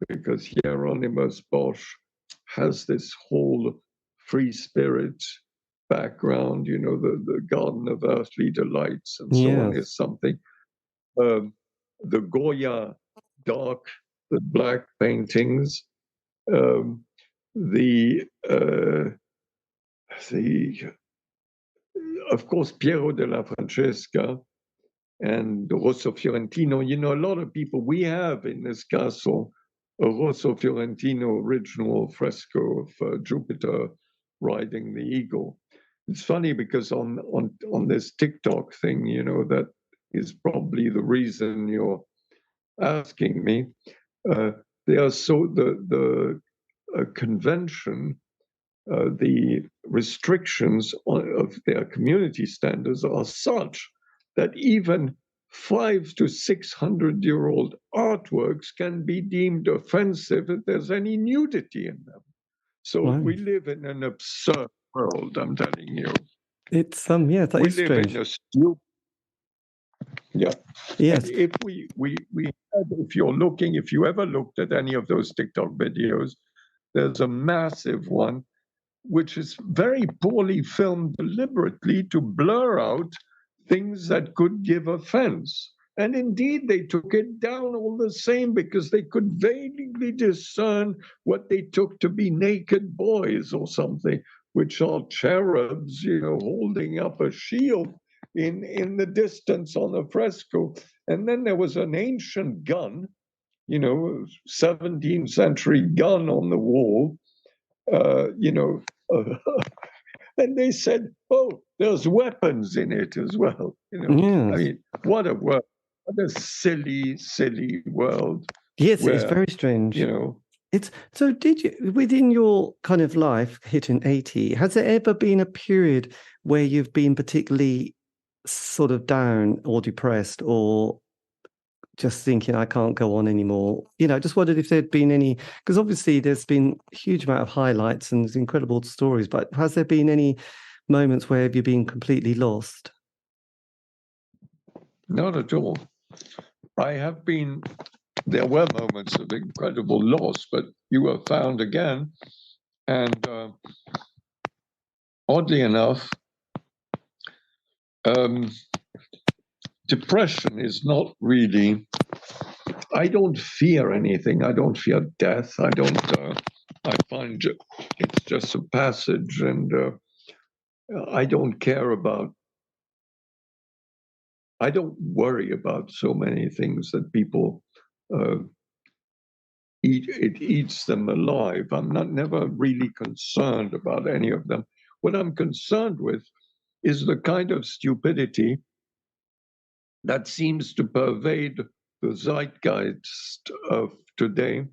because Hieronymus Bosch has this whole free spirit background, the Garden of Earthly Delights and so on is something. The Goya dark, the black paintings, the of course Piero della Francesca and Rosso Fiorentino. A lot of people, we have in this castle a Rosso Fiorentino original fresco of Jupiter riding the eagle. It's funny because on this TikTok thing, that is probably the reason you're asking me. They are so the convention, the restrictions of their community standards are such that even 500 to 600-year-old artworks can be deemed offensive if there's any nudity in them. So Wow. we live in an absurd world, I'm telling you. It's yeah, that We is live strange. in a stupid. Yeah. Yes. And if if you ever looked at any of those TikTok videos, there's a massive one which is very poorly filmed deliberately to blur out things that could give offense. And indeed, they took it down all the same because they could vaguely discern what they took to be naked boys or something, which are cherubs, holding up a shield in the distance on a fresco. And then there was an ancient gun, 17th century gun on the wall, uh, and they said, "Oh, there's weapons in it as well." I Yes. mean, what a world! What a silly, silly world. Yes, it's Where, very strange. It's so. Did you, within your kind of life, hitting 80, has there ever been a period where you've been particularly sort of down or depressed, or just thinking I can't go on anymore? Just wondered if there'd been any, because obviously there's been a huge amount of highlights and incredible stories, but has there been any moments where you've been completely lost? Not at all. There were moments of incredible loss, but you were found again. And oddly enough, depression is not really, I don't fear anything. I don't fear death. I find it's just a passage, and I don't worry about so many things that people it eats them alive. I'm never really concerned about any of them. What I'm concerned with is the kind of stupidity that seems to pervade the zeitgeist of today,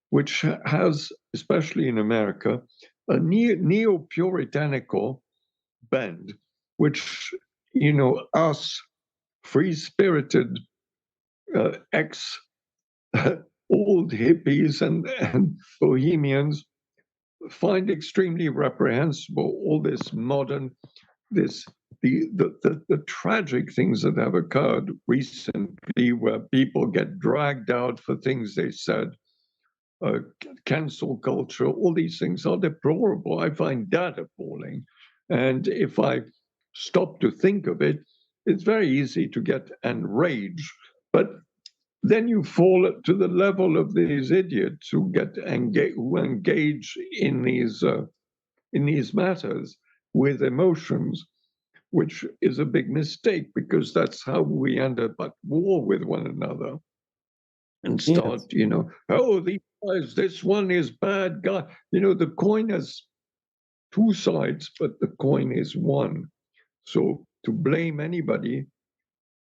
which has, especially in America, a neo-puritanical bend, which, us free-spirited old hippies and bohemians find extremely reprehensible. All this modern, the tragic things that have occurred recently, where people get dragged out for things they said, cancel culture, all these things are deplorable. I find that appalling. And if I stop to think of it, it's very easy to get enraged. But then you fall to the level of these idiots who engage in these matters with emotions, which is a big mistake, because that's how we end up at war with one another and start, oh, these guys, this one is bad guy. The coin has two sides, but the coin is one. So to blame anybody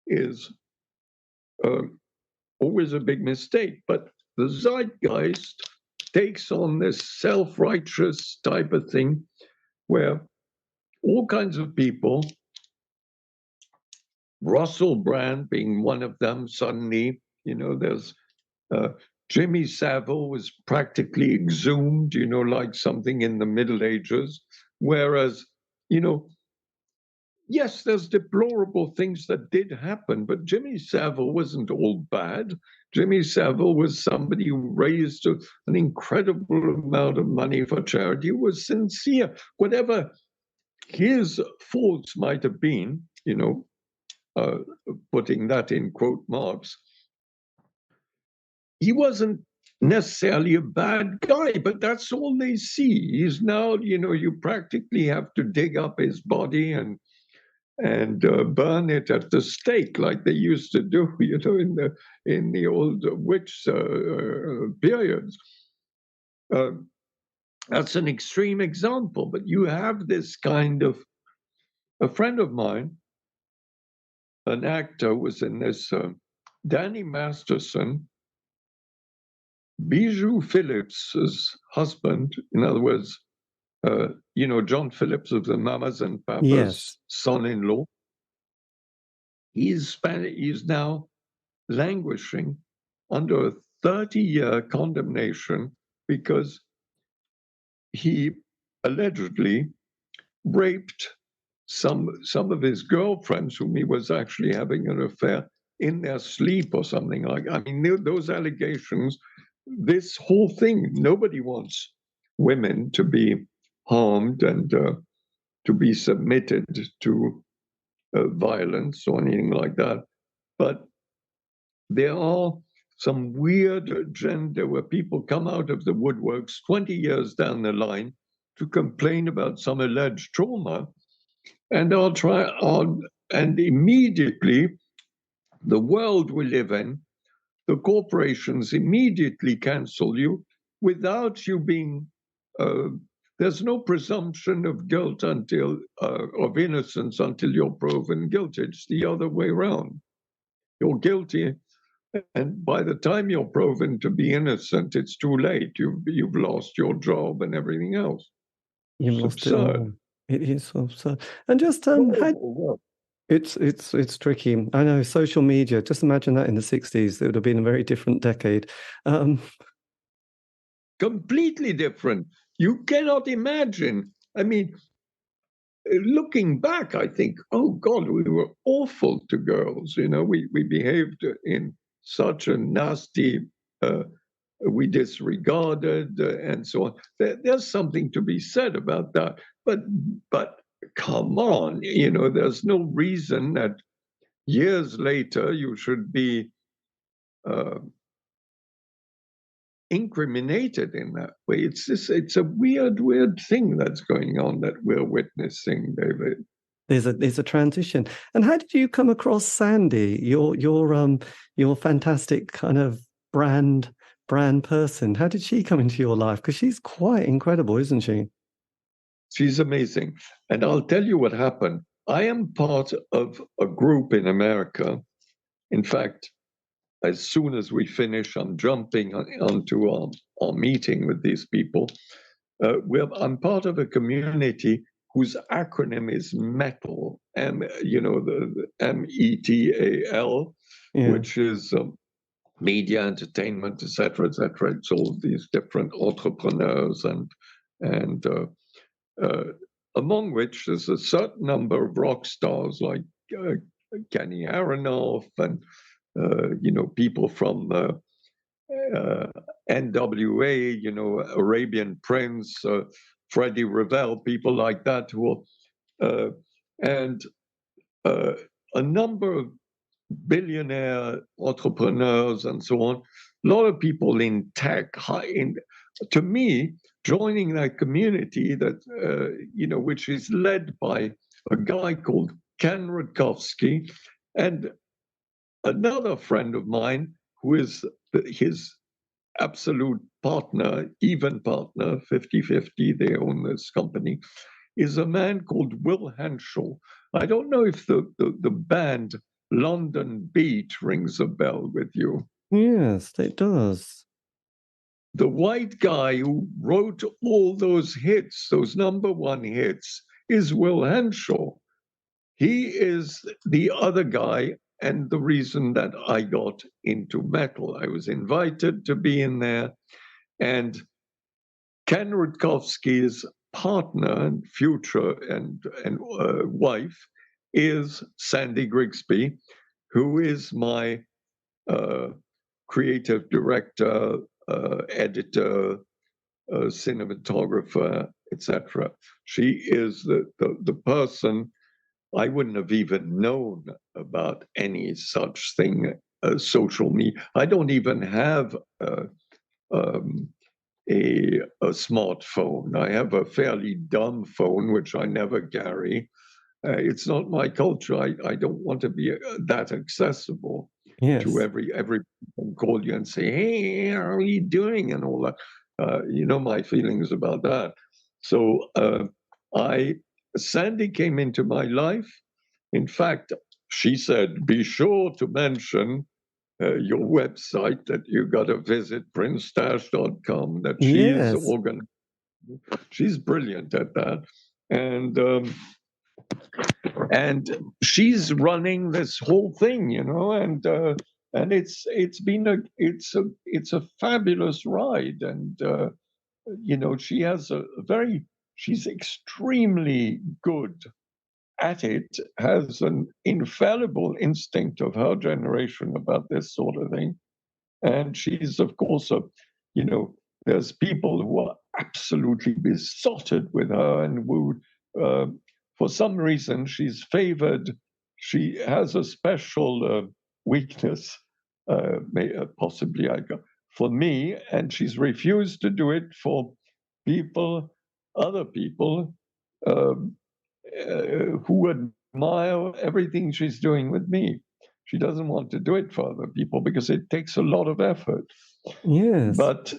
is always a big mistake. But the zeitgeist takes on this self-righteous type of thing where all kinds of people, Russell Brand being one of them, suddenly, there's Jimmy Savile was practically exhumed, like something in the Middle Ages. Whereas, yes, there's deplorable things that did happen, but Jimmy Savile wasn't all bad. Jimmy Savile was somebody who raised an incredible amount of money for charity, was sincere. Whatever his faults might have been, putting that in quote marks, he wasn't necessarily a bad guy, but that's all they see. He's now, you practically have to dig up his body and burn it at the stake, like they used to do, in the old witch periods. That's an extreme example, but you have this kind of. A friend of mine, an actor, was in this Danny Masterson, Bijou Phillips's husband, in other words, John Phillips of the Mamas and Papas, Yes. son-in-law, he's now languishing under a 30-year condemnation because he allegedly raped some of his girlfriends whom he was actually having an affair in their sleep or something like that. I mean, those allegations, this whole thing, nobody wants women to be harmed and to be submitted to violence or anything like that. But there are some weird agenda where people come out of the woodworks 20 years down the line to complain about some alleged trauma, and and immediately the world we live in, the corporations immediately cancel you without you being. There's no presumption of guilt of innocence until you're proven guilty. It's the other way around. You're guilty, and by the time you're proven to be innocent, it's too late. You've lost your job and everything else. You've It's lost it absurd. all. It is so absurd. And just how it's tricky. I know social media. Just imagine that in the 60s, it would have been a very different decade. Completely different. You cannot imagine. I mean, looking back, I think, oh God, we were awful to girls. We behaved in such a nasty. We disregarded and so on. There's something to be said about that. But come on, there's no reason that years later you should be incriminated in that way. It's a weird thing that's going on that we're witnessing, David. There's a transition. And how did you come across Sandy, your fantastic kind of brand person? How did she come into your life? Because she's quite incredible, isn't she? She's amazing. And I'll tell you what happened. I am part of a group in America. In fact, as soon as we finish, I'm jumping onto our meeting with these people. I'm part of a community whose acronym is METAL, the METAL, Yeah. which is media, entertainment, etc., etc. It's all these different entrepreneurs and among which there's a certain number of rock stars like Kenny Aronoff and people from NWA, Arabian Prince, Freddie Ravel, people like that, and a number of billionaire entrepreneurs and so on. A lot of people in tech. To me, joining that community which is led by a guy called Ken Rutkowski and another friend of mine who is his absolute partner, even partner, 50-50, they own this company, is a man called Will Henschel. I don't know if the band London Beat rings a bell with you. Yes, it does. The white guy who wrote all those hits, those #1 hits, is Will Henschel. He is the other guy and the reason that I got into metal. I was invited to be in there, and Ken Rutkowski's partner and future and wife is Sandy Grigsby, who is my creative director, editor, cinematographer, etc. She is the person. I wouldn't have even known about any such thing as social media. I don't even have a smartphone. I have a fairly dumb phone, which I never carry. It's not my culture. I don't want to be that accessible to every call you and say, "Hey, how are you doing?" and all that. My feelings about that. So Sandy came into my life. In fact, she said, "Be sure to mention your website that you got to visit princestash.com, that she's Yes. She's brilliant at that. And she's running this whole thing, and it's been a fabulous ride. And she has she's extremely good at it, has an infallible instinct of her generation about this sort of thing. And she's, of course, there's people who are absolutely besotted with her and who, for some reason, she's favored. She has a special weakness, possibly, for me, and she's refused to do it for other people who admire everything she's doing with me. She doesn't want to do it for other people because it takes a lot of effort. Yes. But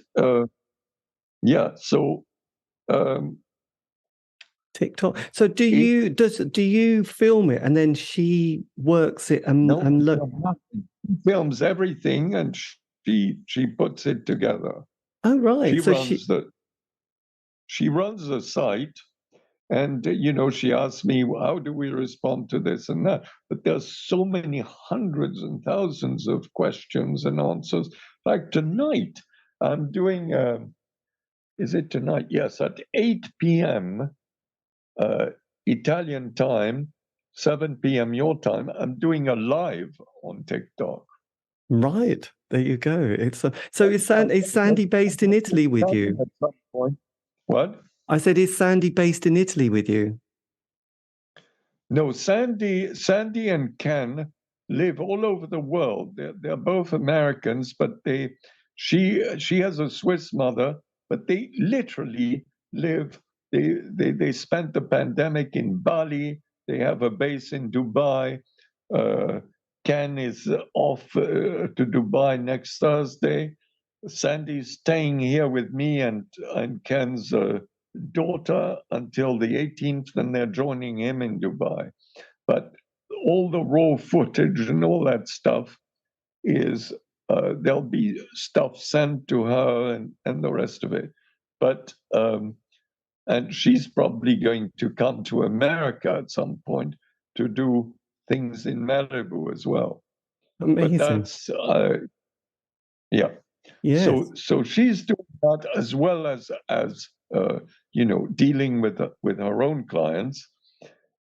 so TikTok. So do you film it and then she works it and films everything and she puts it together. Oh right. She runs the site. And, she asked me, how do we respond to this and that? But there's so many hundreds and thousands of questions and answers. Like tonight, I'm doing, is it tonight? Yes, at 8 p.m. Italian time, 7 p.m. your time, I'm doing a live on TikTok. Right. There you go. So is Sandy based in Italy with you? At some point. What? I said, is Sandy based in Italy with you? No, Sandy and Ken live all over the world. They're both Americans, but she has a Swiss mother, but they literally live. They spent the pandemic in Bali. They have a base in Dubai. Ken is off to Dubai next Thursday. Sandy's staying here with me and Ken's daughter until the 18th, and they're joining him in Dubai. But all the raw footage and all that stuff is there'll be stuff sent to her and the rest of it. But and she's probably going to come to America at some point to do things in Malibu as well. Amazing. But that's yeah. Yes. So she's doing that as well as dealing with her own clients.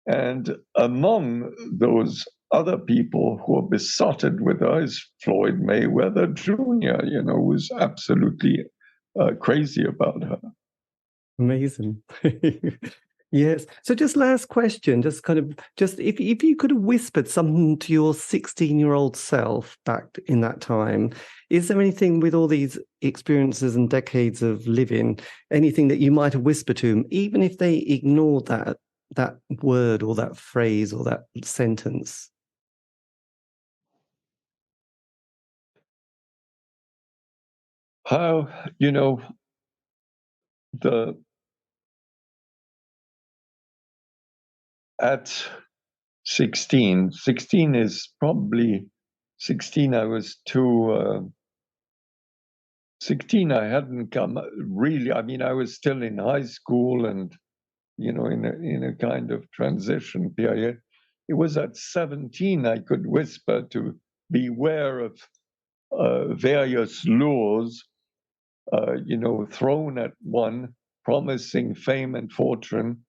And among those other people who are besotted with her is Floyd Mayweather Jr., who's absolutely crazy about her. Amazing. Yes. So just last question, just if you could have whispered something to your 16-year-old self back in that time, is there anything with all these experiences and decades of living, anything that you might have whispered to them, even if they ignored that word or that phrase or that sentence? How, at 16 is probably 16. I was too 16. I hadn't come really. I mean, I was still in high school and in a kind of transition period. It was at 17 I could whisper to beware of various lures, thrown at one, promising fame and fortune,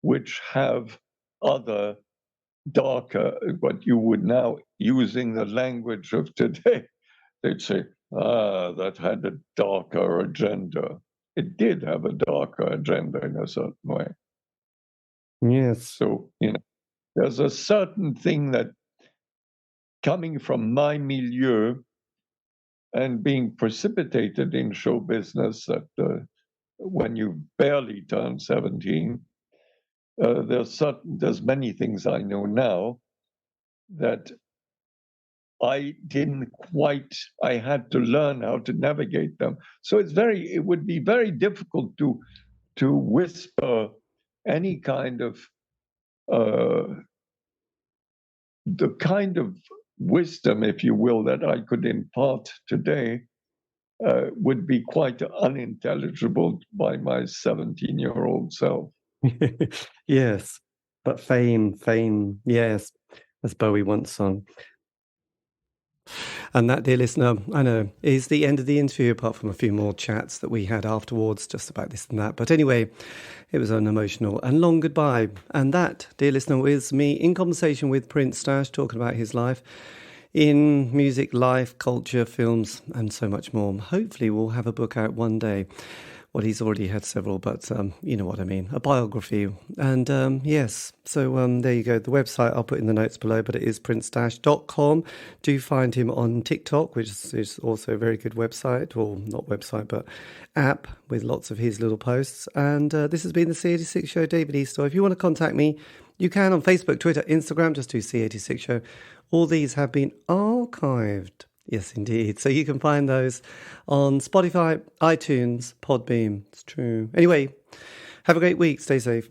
which have other darker, what you would now, using the language of today, they'd say, that had a darker agenda. It did have a darker agenda in a certain way. Yes. So, there's a certain thing that coming from my milieu and being precipitated in show business that when you barely turn 17, there's many things I know now that I had to learn how to navigate them. So it would be very difficult to whisper any kind of the kind of wisdom, if you will, that I could impart today would be quite unintelligible by my 17-year-old self. Yes, but fame, yes, as Bowie once sung. And that, dear listener, I know, is the end of the interview, apart from a few more chats that we had afterwards, just about this and that. But anyway, it was an emotional and long goodbye. And that, dear listener, was me in conversation with Prince Stash, talking about his life in music, life, culture, films, and so much more. Hopefully we'll have a book out one day. Well, he's already had several, but you know what I mean, a biography. And yes, so there you go. The website I'll put in the notes below, but it is princestash.com. Do find him on TikTok, which is also a very good website, or not website, but app with lots of his little posts. And this has been the C86 Show, David Eastaugh. If you want to contact me, you can on Facebook, Twitter, Instagram, just do C86 Show. All these have been archived. Yes, indeed. So you can find those on Spotify, iTunes, Podbean. It's true. Anyway, have a great week. Stay safe.